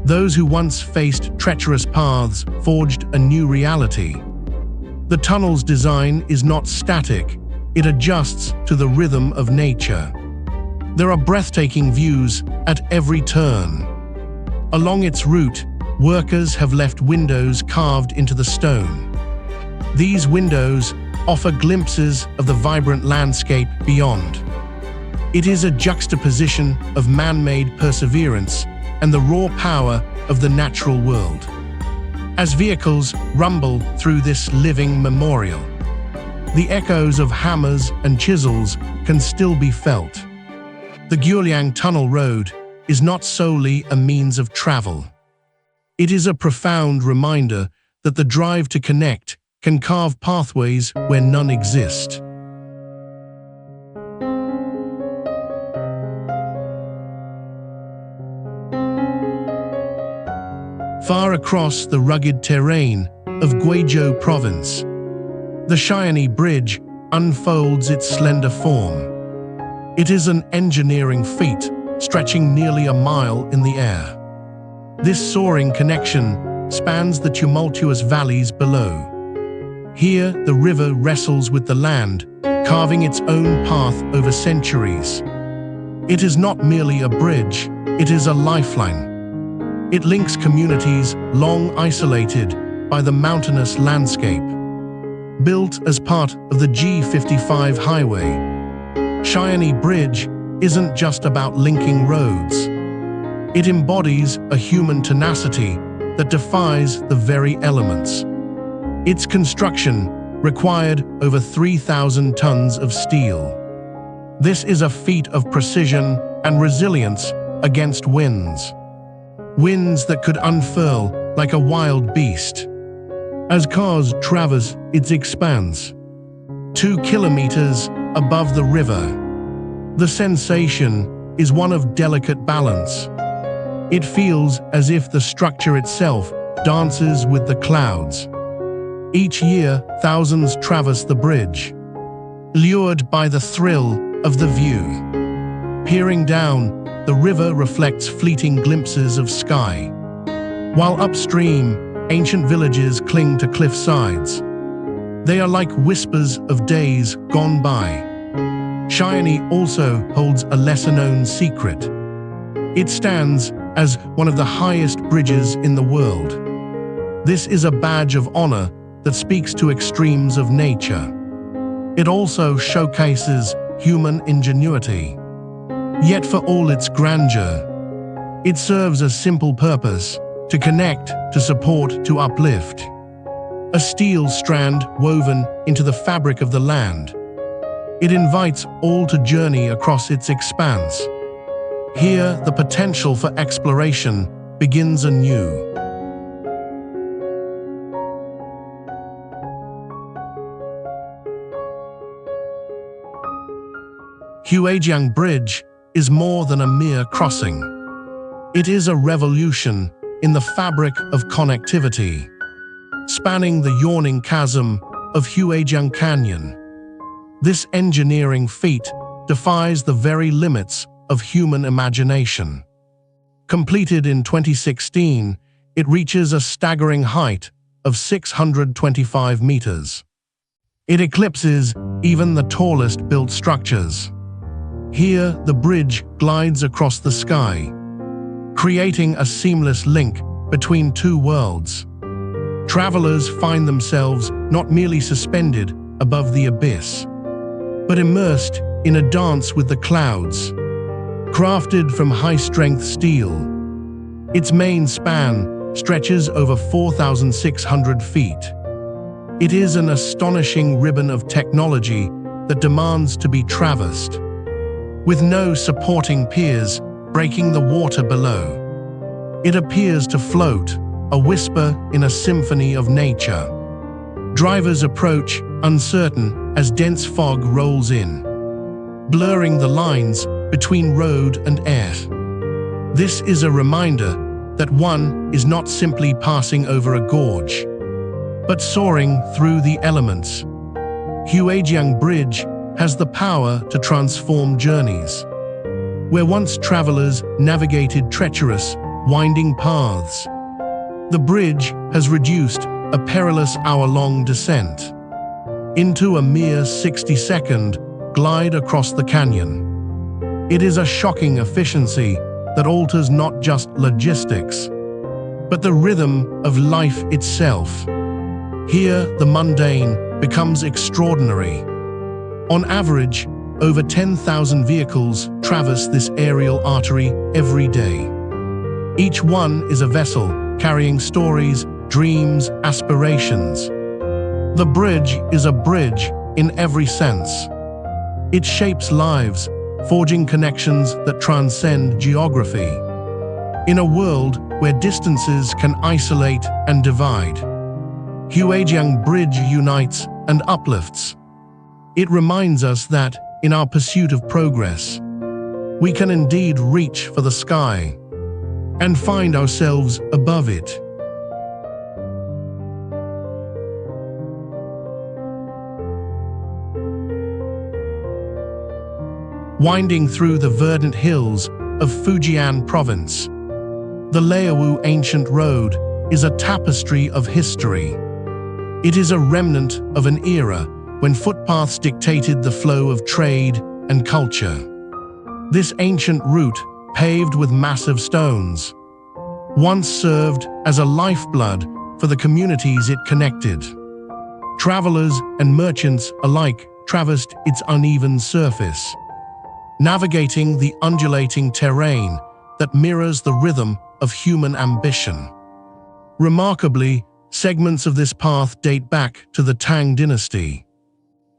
Speaker 1: Those who once faced treacherous paths forged a new reality. The tunnel's design is not static, it adjusts to the rhythm of nature. There are breathtaking views at every turn. Along its route, workers have left windows carved into the stone. These windows offer glimpses of the vibrant landscape beyond. It is a juxtaposition of man-made perseverance and the raw power of the natural world. As vehicles rumble through this living memorial, the echoes of hammers and chisels can still be felt. The Guoliang Tunnel Road is not solely a means of travel. It is a profound reminder that the drive to connect can carve pathways where none exist. Far across the rugged terrain of Guizhou Province, the Xianyi Bridge unfolds its slender form. It is an engineering feat stretching nearly a mile in the air. This soaring connection spans the tumultuous valleys below. Here, the river wrestles with the land, carving its own path over centuries. It is not merely a bridge, it is a lifeline. It links communities long isolated by the mountainous landscape. Built as part of the G55 highway, Xianyi Bridge isn't just about linking roads. It embodies a human tenacity that defies the very elements. Its construction required over 3,000 tons of steel. This is a feat of precision and resilience against winds. winds that could unfurl like a wild beast. As cars traverse its expanse, 2 kilometers above the river, the sensation is one of delicate balance. It feels as if the structure itself dances with the clouds. Each year, thousands traverse the bridge, lured by the thrill of the view. Peering down, the river reflects fleeting glimpses of sky, while upstream, ancient villages cling to cliff sides. They are like whispers of days gone by. Cheyenne also holds a lesser-known secret. It stands as one of the highest bridges in the world. This is a badge of honor that speaks to extremes of nature. It also showcases human ingenuity. Yet for all its grandeur, it serves a simple purpose: to connect, to support, to uplift. A steel strand woven into the fabric of the land. It invites all to journey across its expanse. Here, the potential for exploration begins anew. Huijiang Bridge is more than a mere crossing. It is a revolution in the fabric of connectivity, spanning the yawning chasm of Huijiang Canyon. This engineering feat defies the very limits of human imagination. Completed in 2016, it reaches a staggering height of 625 meters. It eclipses even the tallest built structures. Here, the bridge glides across the sky, creating a seamless link between two worlds. Travelers find themselves not merely suspended above the abyss, but immersed in a dance with the clouds. Crafted from high-strength steel, its main span stretches over 4,600 feet. It is an astonishing ribbon of technology that demands to be traversed, with no supporting piers breaking the water below. It appears to float, a whisper in a symphony of nature. Drivers approach, uncertain as dense fog rolls in, blurring the lines between road and air. This is a reminder that one is not simply passing over a gorge, but soaring through the elements. Huijiang Bridge has the power to transform journeys. Where once travelers navigated treacherous, winding paths, the bridge has reduced a perilous hour-long descent into a mere 60-second glide across the canyon. It is a shocking efficiency that alters not just logistics, but the rhythm of life itself. Here, the mundane becomes extraordinary. On average, over 10,000 vehicles traverse this aerial artery every day. Each one is a vessel carrying stories, dreams, aspirations. The bridge is a bridge in every sense. It shapes lives, forging connections that transcend geography. In a world where distances can isolate and divide, Huijiang Bridge unites and uplifts. It reminds us that, in our pursuit of progress, we can indeed reach for the sky and find ourselves above it. Winding through the verdant hills of Fujian Province, the Leawu Ancient Road is a tapestry of history. It is a remnant of an era when footpaths dictated the flow of trade and culture. This ancient route, paved with massive stones, once served as a lifeblood for the communities it connected. Travelers and merchants alike traversed its uneven surface, navigating the undulating terrain that mirrors the rhythm of human ambition. Remarkably, segments of this path date back to the Tang dynasty.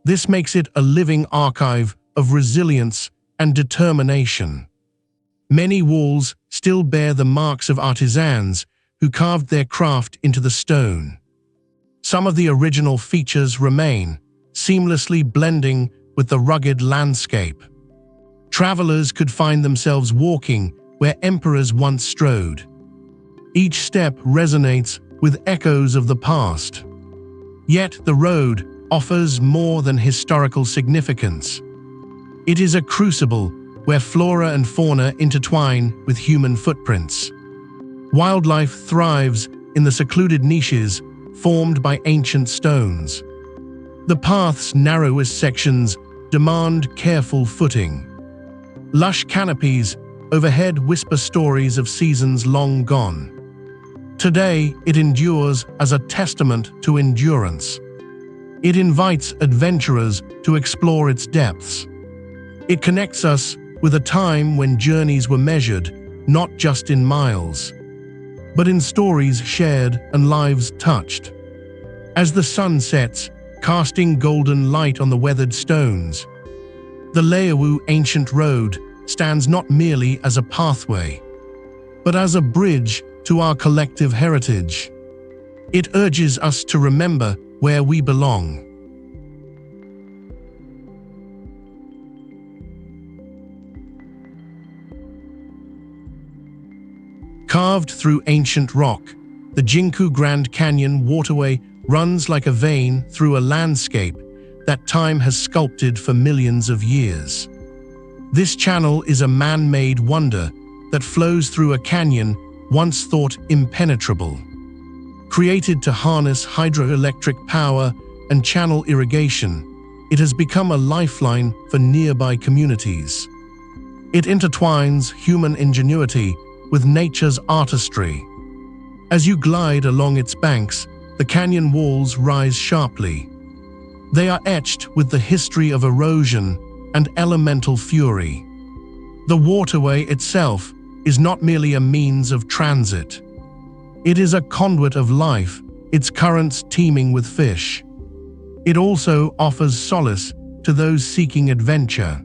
Speaker 1: This makes it a living archive of resilience and determination. Many walls still bear the marks of artisans who carved their craft into the stone. Some of the original features remain, seamlessly blending with the rugged landscape. Travelers could find themselves walking where emperors once strode. Each step resonates with echoes of the past. Yet the road offers more than historical significance. It is a crucible where flora and fauna intertwine with human footprints. Wildlife thrives in the secluded niches formed by ancient stones. The path's narrowest sections demand careful footing. Lush canopies overhead whisper stories of seasons long gone. Today, it endures as a testament to endurance. It invites adventurers to explore its depths. It connects us with a time when journeys were measured, not just in miles, but in stories shared and lives touched. As the sun sets, casting golden light on the weathered stones, the Leawu ancient road stands not merely as a pathway, but as a bridge to our collective heritage. It urges us to remember where we belong. Carved through ancient rock, the Jinku Grand Canyon waterway runs like a vein through a landscape that time has sculpted for millions of years. This channel is a man-made wonder that flows through a canyon once thought impenetrable. Created to harness hydroelectric power and channel irrigation, it has become a lifeline for nearby communities. It intertwines human ingenuity with nature's artistry. As you glide along its banks, the canyon walls rise sharply. They are etched with the history of erosion and elemental fury. The waterway itself is not merely a means of transit. It is a conduit of life, its currents teeming with fish. It also offers solace to those seeking adventure.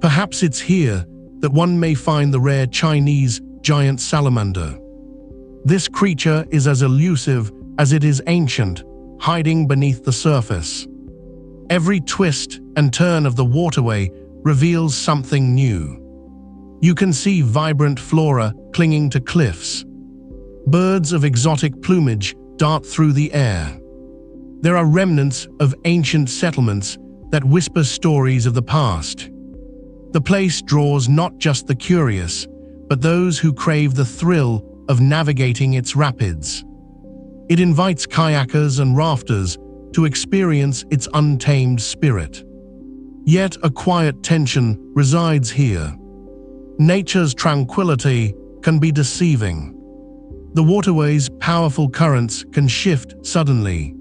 Speaker 1: Perhaps it's here that one may find the rare Chinese giant salamander. This creature is as elusive as it is ancient, hiding beneath the surface. Every twist and turn of the waterway reveals something new. You can see vibrant flora clinging to cliffs. Birds of exotic plumage dart through the air. There are remnants of ancient settlements that whisper stories of the past. The place draws not just the curious, but those who crave the thrill of navigating its rapids. It invites kayakers and rafters to experience its untamed spirit. Yet a quiet tension resides here. Nature's tranquility can be deceiving. The waterway's powerful currents can shift suddenly.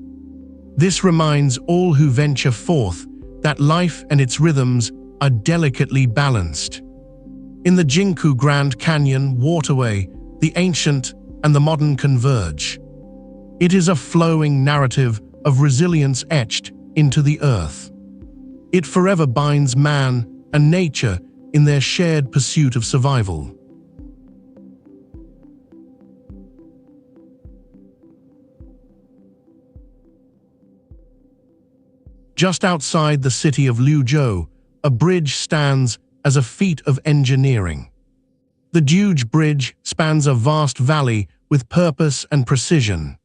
Speaker 1: This reminds all who venture forth that life and its rhythms are delicately balanced. In the Jinku Grand Canyon waterway, the ancient and the modern converge. It is a flowing narrative of resilience etched into the earth. It forever binds man and nature in their shared pursuit of survival. Just outside the city of Liuzhou, a bridge stands as a feat of engineering. The Duge Bridge spans a vast valley with purpose and precision.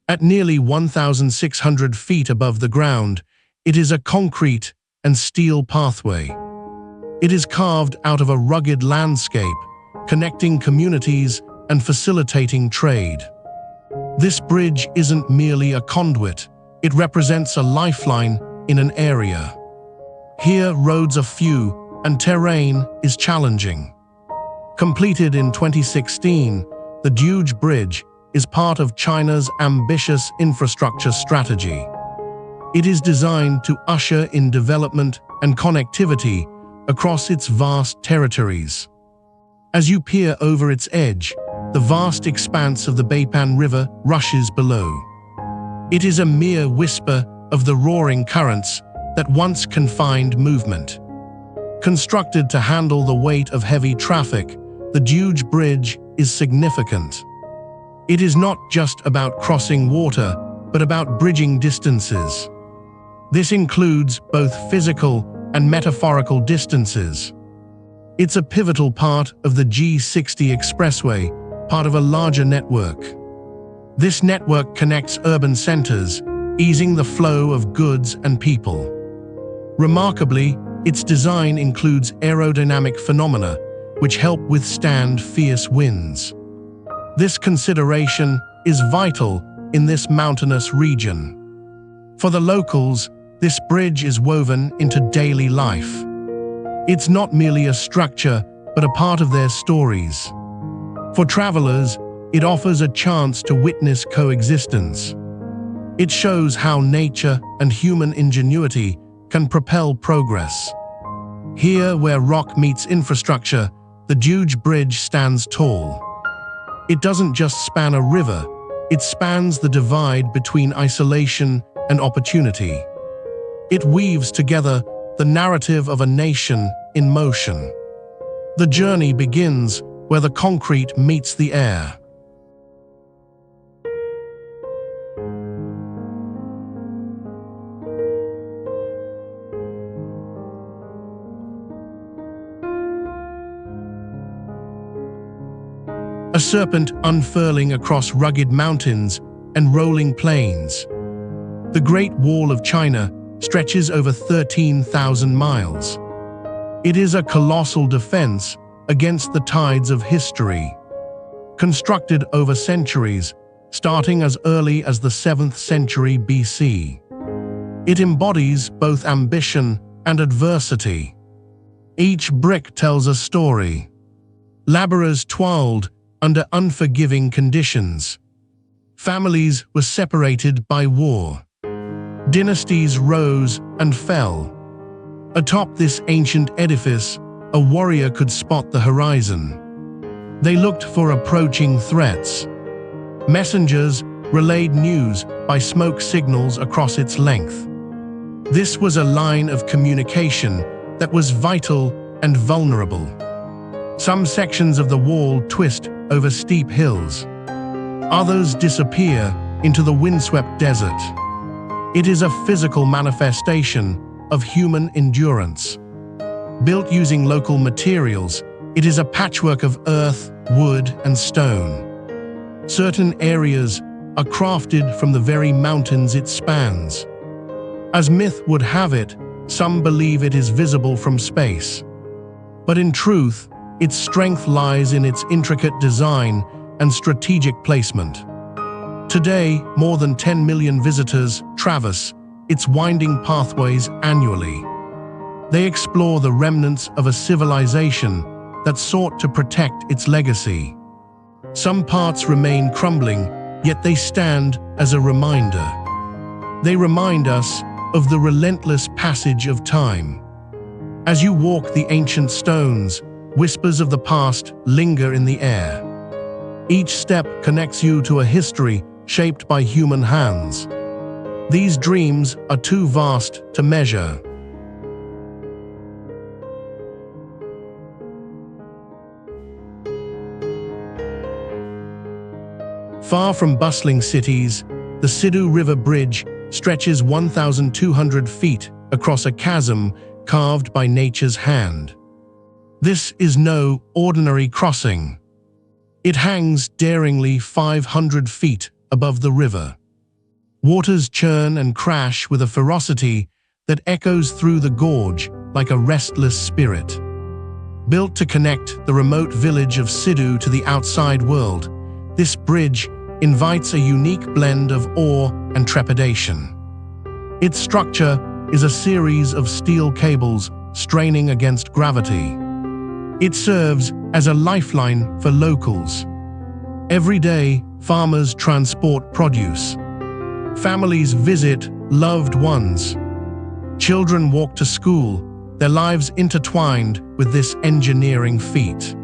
Speaker 1: At nearly 1,600 feet above the ground, it is a concrete and steel pathway. It is carved out of a rugged landscape, connecting communities and facilitating trade. This bridge isn't merely a conduit, it represents a lifeline in an area. Here, roads are few and terrain is challenging. Completed in 2016, the Duge Bridge is part of China's ambitious infrastructure strategy. It is designed to usher in development and connectivity across its vast territories. As you peer over its edge, the vast expanse of the Beipan River rushes below. It is a mere whisper of the roaring currents that once confined movement. Constructed to handle the weight of heavy traffic, the huge bridge is significant. It is not just about crossing water, but about bridging distances. This includes both physical and metaphorical distances. It's a pivotal part of the G60 expressway, part of a larger network. This network connects urban centers, easing the flow of goods and people. Remarkably, its design includes aerodynamic phenomena, which help withstand fierce winds. This consideration is vital in this mountainous region. For the locals, this bridge is woven into daily life. It's not merely a structure, but a part of their stories. For travelers, it offers a chance to witness coexistence. It shows how nature and human ingenuity can propel progress. Here, where rock meets infrastructure, the huge bridge stands tall. It doesn't just span a river, it spans the divide between isolation and opportunity. It weaves together the narrative of a nation in motion. The journey begins where the concrete meets the air. A serpent unfurling across rugged mountains and rolling plains. The Great Wall of China stretches over 13,000 miles. It is a colossal defense against the tides of history. Constructed over centuries, starting as early as the 7th century BC. It embodies both ambition and adversity. Each brick tells a story. Laborers toiled under unforgiving conditions. Families were separated by war. Dynasties rose and fell. Atop this ancient edifice, a warrior could spot the horizon. They looked for approaching threats. Messengers relayed news by smoke signals across its length. This was a line of communication that was vital and vulnerable. Some sections of the wall twist over steep hills. Others disappear into the windswept desert. It is a physical manifestation of human endurance. Built using local materials, it is a patchwork of earth, wood, and stone. Certain areas are crafted from the very mountains it spans. As myth would have it, some believe it is visible from space. But in truth, its strength lies in its intricate design and strategic placement. Today, more than 10 million visitors traverse its winding pathways annually. They explore the remnants of a civilization that sought to protect its legacy. Some parts remain crumbling, yet they stand as a reminder. They remind us of the relentless passage of time. As you walk the ancient stones, whispers of the past linger in the air. Each step connects you to a history shaped by human hands. These dreams are too vast to measure. Far from bustling cities, the Sidhu River Bridge stretches 1,200 feet across a chasm carved by nature's hand. This is no ordinary crossing. It hangs daringly 500 feet above the river. Waters churn and crash with a ferocity that echoes through the gorge like a restless spirit. Built to connect the remote village of Sidhu to the outside world, this bridge invites a unique blend of awe and trepidation. Its structure is a series of steel cables straining against gravity. It serves as a lifeline for locals. Every day, farmers transport produce. Families visit loved ones. Children walk to school, their lives intertwined with this engineering feat.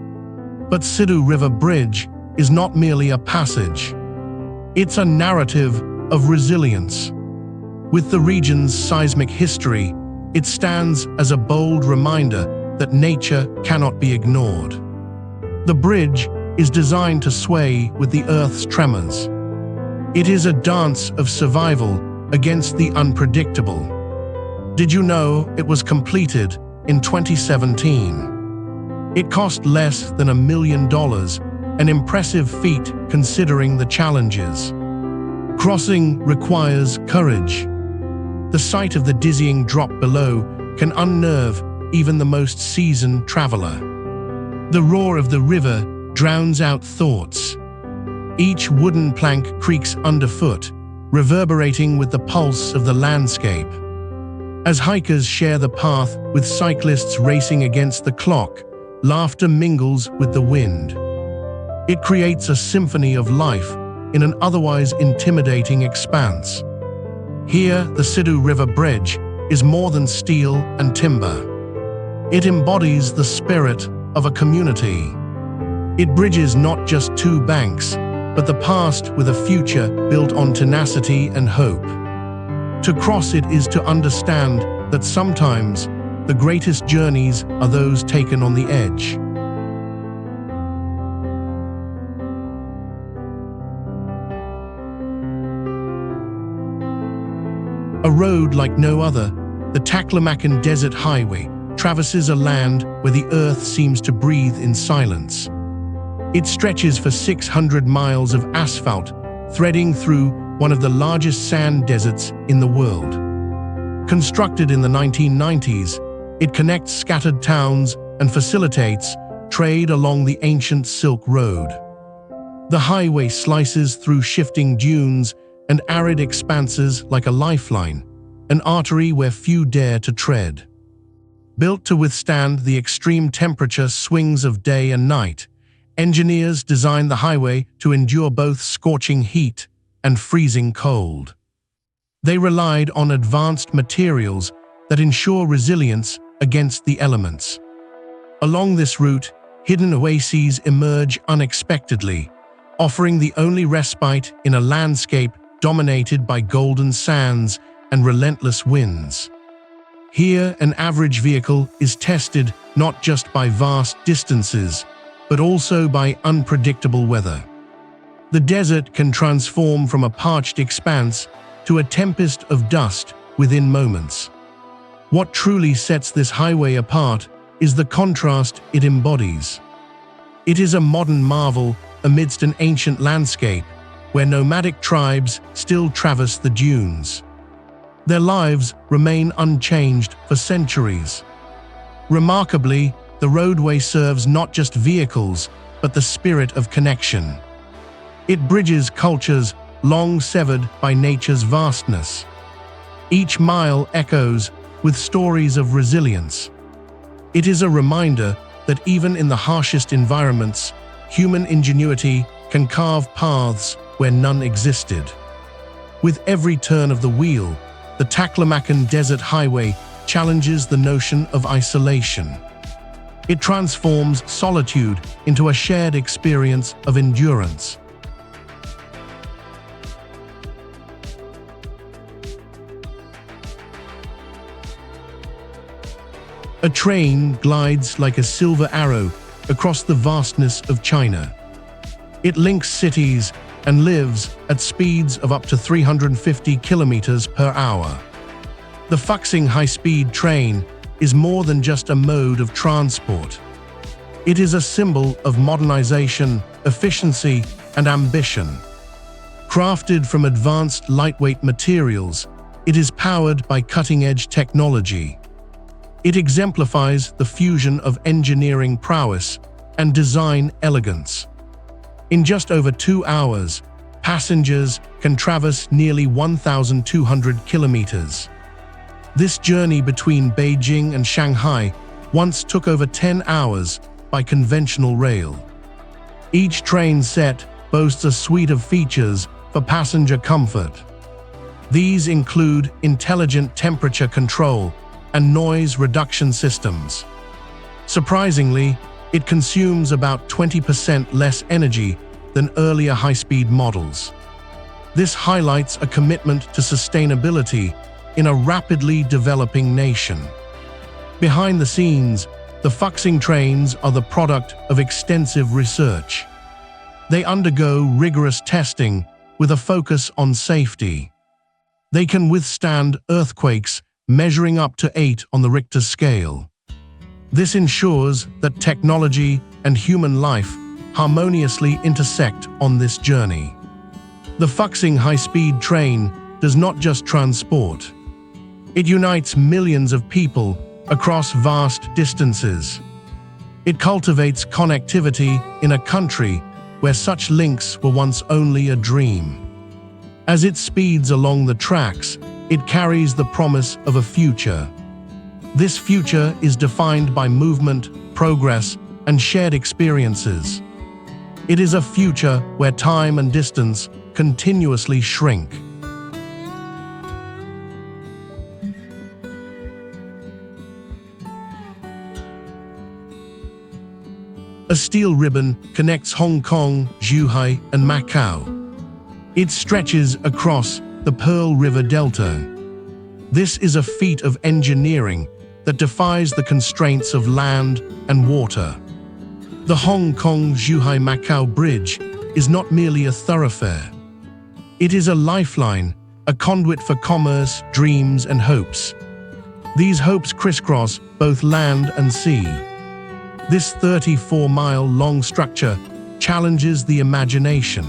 Speaker 1: But Sidhu River Bridge is not merely a passage. It's a narrative of resilience. With the region's seismic history, it stands as a bold reminder that nature cannot be ignored. The bridge is designed to sway with the Earth's tremors. It is a dance of survival against the unpredictable. Did you know it was completed in 2017? It cost less than $1 million, an impressive feat considering the challenges. Crossing requires courage. The sight of the dizzying drop below can unnerve even the most seasoned traveler. The roar of the river drowns out thoughts. Each wooden plank creaks underfoot, reverberating with the pulse of the landscape. As hikers share the path with cyclists racing against the clock, laughter mingles with the wind. It creates a symphony of life in an otherwise intimidating expanse. Here, the Sidhu River Bridge is more than steel and timber. It embodies the spirit of a community. It bridges not just two banks, but the past with a future built on tenacity and hope. To cross it is to understand that sometimes the greatest journeys are those taken on the edge. A road like no other, the Taklamakan Desert Highway traverses a land where the earth seems to breathe in silence. It stretches for 600 miles of asphalt, threading through one of the largest sand deserts in the world. Constructed in the 1990s, it connects scattered towns and facilitates trade along the ancient Silk Road. The highway slices through shifting dunes and arid expanses like a lifeline, an artery where few dare to tread. Built to withstand the extreme temperature swings of day and night, engineers designed the highway to endure both scorching heat and freezing cold. They relied on advanced materials that ensure resilience against the elements. Along this route, hidden oases emerge unexpectedly, offering the only respite in a landscape dominated by golden sands and relentless winds. Here, an average vehicle is tested not just by vast distances, but also by unpredictable weather. The desert can transform from a parched expanse to a tempest of dust within moments. What truly sets this highway apart is the contrast it embodies. It is a modern marvel amidst an ancient landscape where nomadic tribes still traverse the dunes. Their lives remain unchanged for centuries. Remarkably, the roadway serves not just vehicles, but the spirit of connection. It bridges cultures long severed by nature's vastness. Each mile echoes with stories of resilience. It is a reminder that even in the harshest environments, human ingenuity can carve paths where none existed. With every turn of the wheel, the Taklamakan Desert Highway challenges the notion of isolation. It transforms solitude into a shared experience of endurance. A train glides like a silver arrow across the vastness of China. It links cities and lives at speeds of up to 350 kilometers per hour. The Fuxing high-speed train is more than just a mode of transport. It is a symbol of modernization, efficiency, and ambition. Crafted from advanced lightweight materials, it is powered by cutting-edge technology. It exemplifies the fusion of engineering prowess and design elegance. In just over 2 hours, passengers can traverse nearly 1,200 kilometers. This journey between Beijing and Shanghai once took over 10 hours by conventional rail. Each train set boasts a suite of features for passenger comfort. These include intelligent temperature control and noise reduction systems. Surprisingly, it consumes about 20% less energy than earlier high-speed models. This highlights a commitment to sustainability in a rapidly developing nation. Behind the scenes, The Fuxing trains are the product of extensive research. They undergo rigorous testing with a focus on safety. They can withstand earthquakes measuring up to 8 on the Richter scale. This ensures that technology and human life harmoniously intersect on this journey. The Fuxing high-speed train does not just transport. It unites millions of people across vast distances. It cultivates connectivity in a country where such links were once only a dream. As it speeds along the tracks, it carries the promise of a future. This future is defined by movement, progress, and shared experiences. It is a future where time and distance continuously shrink. A steel ribbon connects Hong Kong, Zhuhai, and Macau. It stretches across the Pearl River Delta. This is a feat of engineering that defies the constraints of land and water. The Hong Kong-Zhuhai-Macau Bridge is not merely a thoroughfare. It is a lifeline, a conduit for commerce, dreams, and hopes. These hopes crisscross both land and sea. This 34-mile-long structure challenges the imagination.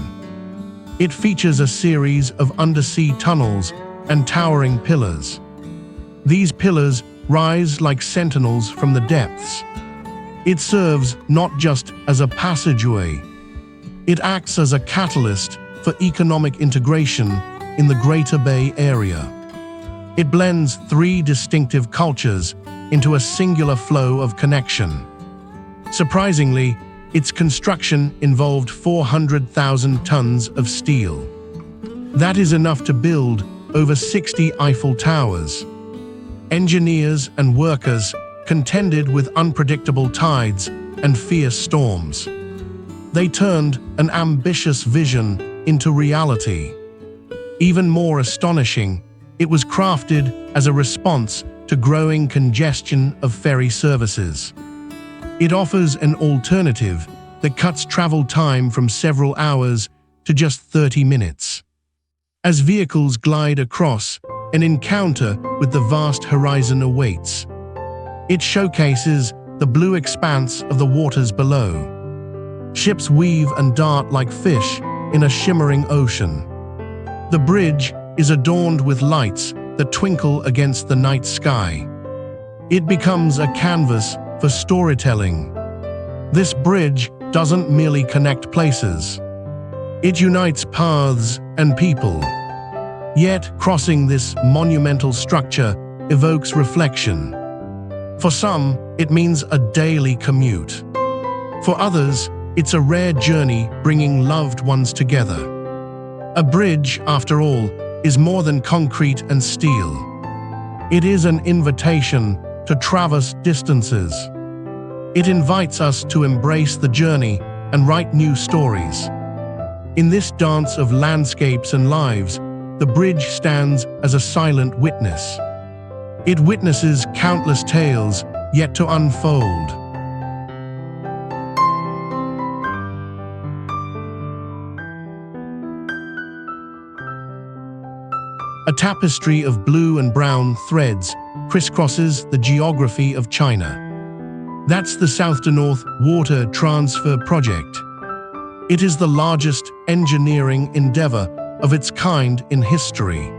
Speaker 1: It features a series of undersea tunnels and towering pillars. These pillars rise like sentinels from the depths. It serves not just as a passageway. It acts as a catalyst for economic integration in the Greater Bay Area. It blends three distinctive cultures into a singular flow of connection. Surprisingly, its construction involved 400,000 tons of steel. That is enough to build over 60 Eiffel Towers. Engineers and workers contended with unpredictable tides and fierce storms. They turned an ambitious vision into reality. Even more astonishing, it was crafted as a response to growing congestion of ferry services. It offers an alternative that cuts travel time from several hours to just 30 minutes. As vehicles glide across, an encounter with the vast horizon awaits. It showcases the blue expanse of the waters below. Ships weave and dart like fish in a shimmering ocean. The bridge is adorned with lights that twinkle against the night sky. It becomes a canvas for storytelling. This bridge doesn't merely connect places. It unites paths and people. Yet, crossing this monumental structure evokes reflection. For some, it means a daily commute. For others, it's a rare journey bringing loved ones together. A bridge, after all, is more than concrete and steel. It is an invitation to traverse distances. It invites us to embrace the journey and write new stories. In this dance of landscapes and lives, the bridge stands as a silent witness. It witnesses countless tales yet to unfold. A tapestry of blue and brown threads crisscrosses the geography of China. That's the South to North Water Transfer Project. It is the largest engineering endeavor of its kind in history.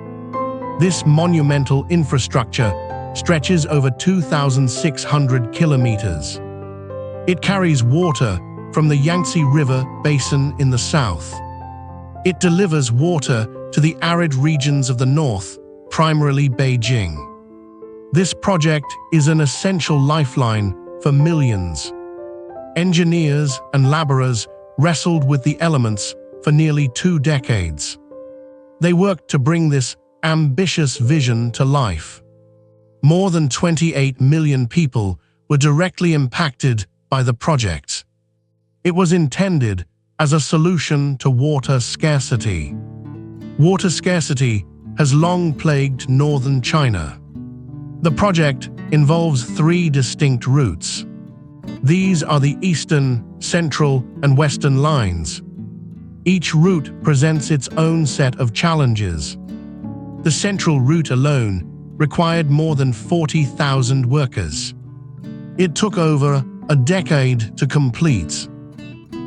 Speaker 1: This monumental infrastructure stretches over 2,600 kilometers. It carries water from the Yangtze River basin in the south. It delivers water to the arid regions of the north, primarily Beijing. This project is an essential lifeline for millions. Engineers and laborers wrestled with the elements for nearly 2 decades. They worked to bring this ambitious vision to life. More than 28 million people were directly impacted by the project. It was intended as a solution to water scarcity. Water scarcity has long plagued northern China. The project involves 3 distinct routes. These are the Eastern, Central, and Western lines. Each route presents its own set of challenges. The Central route alone required more than 40,000 workers. It took over a decade to complete.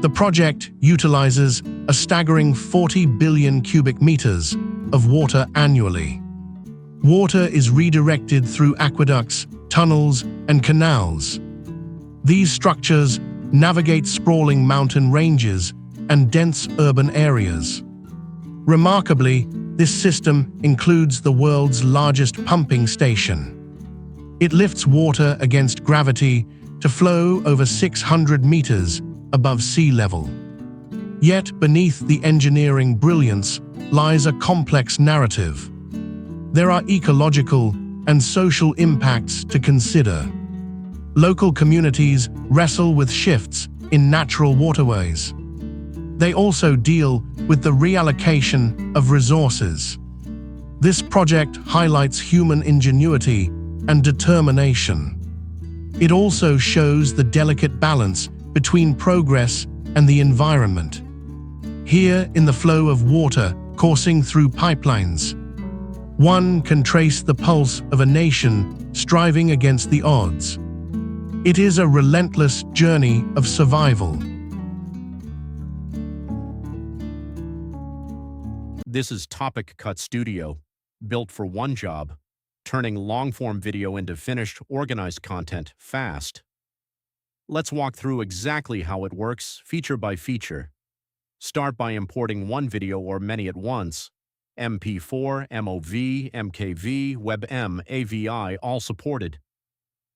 Speaker 1: The project utilizes a staggering 40 billion cubic meters of water annually. Water is redirected through aqueducts, tunnels, and canals. These structures navigate sprawling mountain ranges and dense urban areas. Remarkably, this system includes the world's largest pumping station. It lifts water against gravity to flow over 600 meters above sea level. Yet beneath the engineering brilliance lies a complex narrative. There are ecological and social impacts to consider. Local communities wrestle with shifts in natural waterways. They also deal with the reallocation of resources. This project highlights human ingenuity and determination. It also shows the delicate balance between progress and the environment. Here, in the flow of water coursing through pipelines, one can trace the pulse of a nation striving against the odds. It is a relentless journey of survival.
Speaker 2: This is Topic Cut Studio, built for one job, turning long-form video into finished, organized content fast. Let's walk through exactly how it works, feature by feature. Start by importing one video or many at once. MP4, MOV, MKV, WebM, AVI, all supported.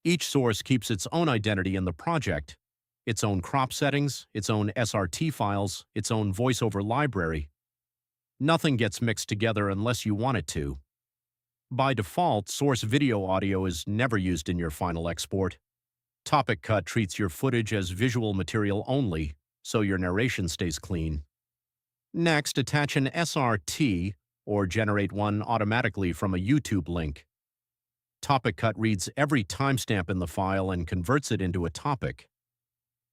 Speaker 2: Each source keeps its own identity in the project, its own crop settings, its own SRT files, its own voiceover library. Nothing gets mixed together unless you want it to. By default, source video audio is never used in your final export. Topic Cut treats your footage as visual material only, so your narration stays clean. Next, attach an SRT or generate one automatically from a YouTube link. Topic Cut reads every timestamp in the file and converts it into a topic.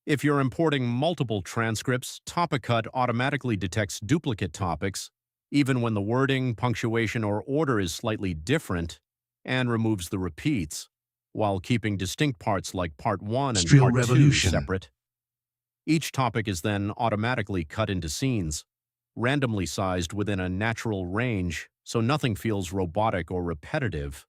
Speaker 2: If you're importing multiple transcripts, Topic Cut automatically detects duplicate topics, even when the wording, punctuation, or order is slightly different, and removes the repeats, while keeping distinct parts like Part 1 and Part 2 separate. Each topic is then automatically cut into scenes, randomly sized within a natural range, so nothing feels robotic or repetitive.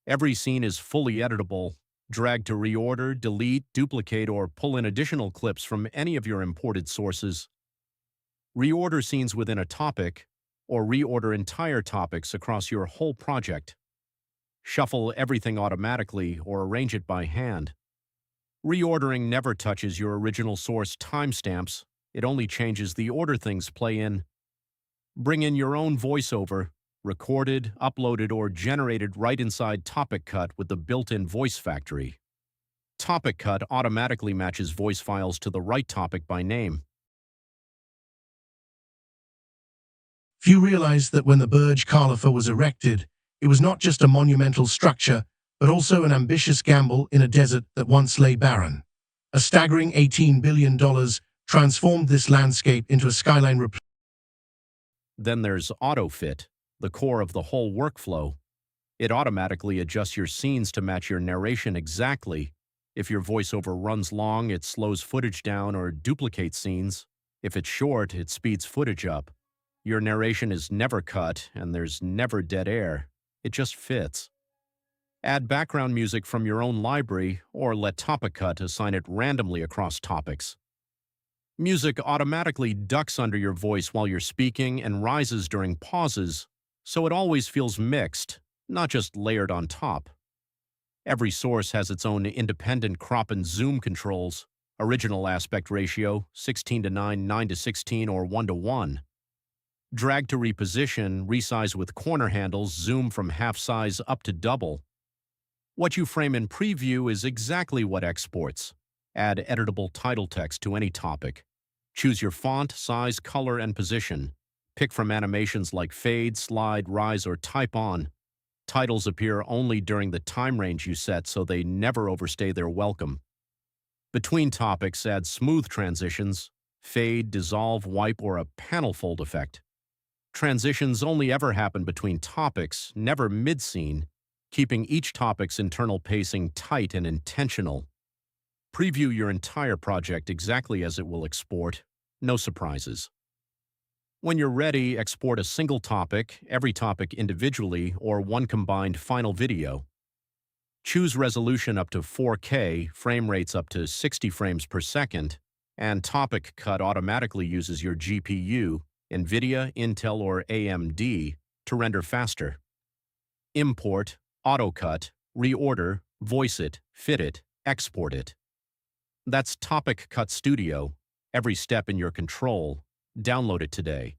Speaker 2: Every scene is fully editable. Drag to reorder, delete, duplicate, or pull in additional clips from any of your imported sources. Reorder scenes within a topic, or reorder entire topics across your whole project. Shuffle everything automatically or arrange it by hand. Reordering never touches your original source timestamps. It only changes the order things play in. Bring in your own voiceover, recorded, uploaded, or generated right inside Topic Cut with the built-in voice factory. Topic Cut automatically matches voice files to the right topic by name.
Speaker 1: Few realized that when the Burj Khalifa was erected, it was not just a monumental structure, but also an ambitious gamble in a desert that once lay barren. A staggering $18 billion transformed this landscape into a skyline.
Speaker 2: Then there's AutoFit, the core of the whole workflow. It automatically adjusts your scenes to match your narration exactly. If your voiceover runs long, it slows footage down or duplicates scenes. If it's short, it speeds footage up. Your narration is never cut, and there's never dead air. It just fits. Add background music from your own library, or let Topic Cut assign it randomly across topics. Music automatically ducks under your voice while you're speaking and rises during pauses, so it always feels mixed, not just layered on top. Every source has its own independent crop and zoom controls, original aspect ratio, 16:9, 9:16, or 1:1. Drag to reposition, resize with corner handles, zoom from half size up to double. What you frame in preview is exactly what exports. Add editable title text to any topic. Choose your font, size, color, and position. Pick from animations like fade, slide, rise, or type on. Titles appear only during the time range you set, so they never overstay their welcome. Between topics, add smooth transitions, fade, dissolve, wipe, or a panel fold effect. Transitions only ever happen between topics, never mid-scene, keeping each topic's internal pacing tight and intentional. Preview your entire project exactly as it will export, no surprises. When you're ready, export a single topic, every topic individually, or one combined final video. Choose resolution up to 4K, frame rates up to 60 frames per second, and topic cut automatically uses your GPU, NVIDIA, Intel, or AMD, to render faster. Import, auto-cut, reorder, voice it, fit it, export it. That's Topic Cut Studio, every step in your control. Download it today.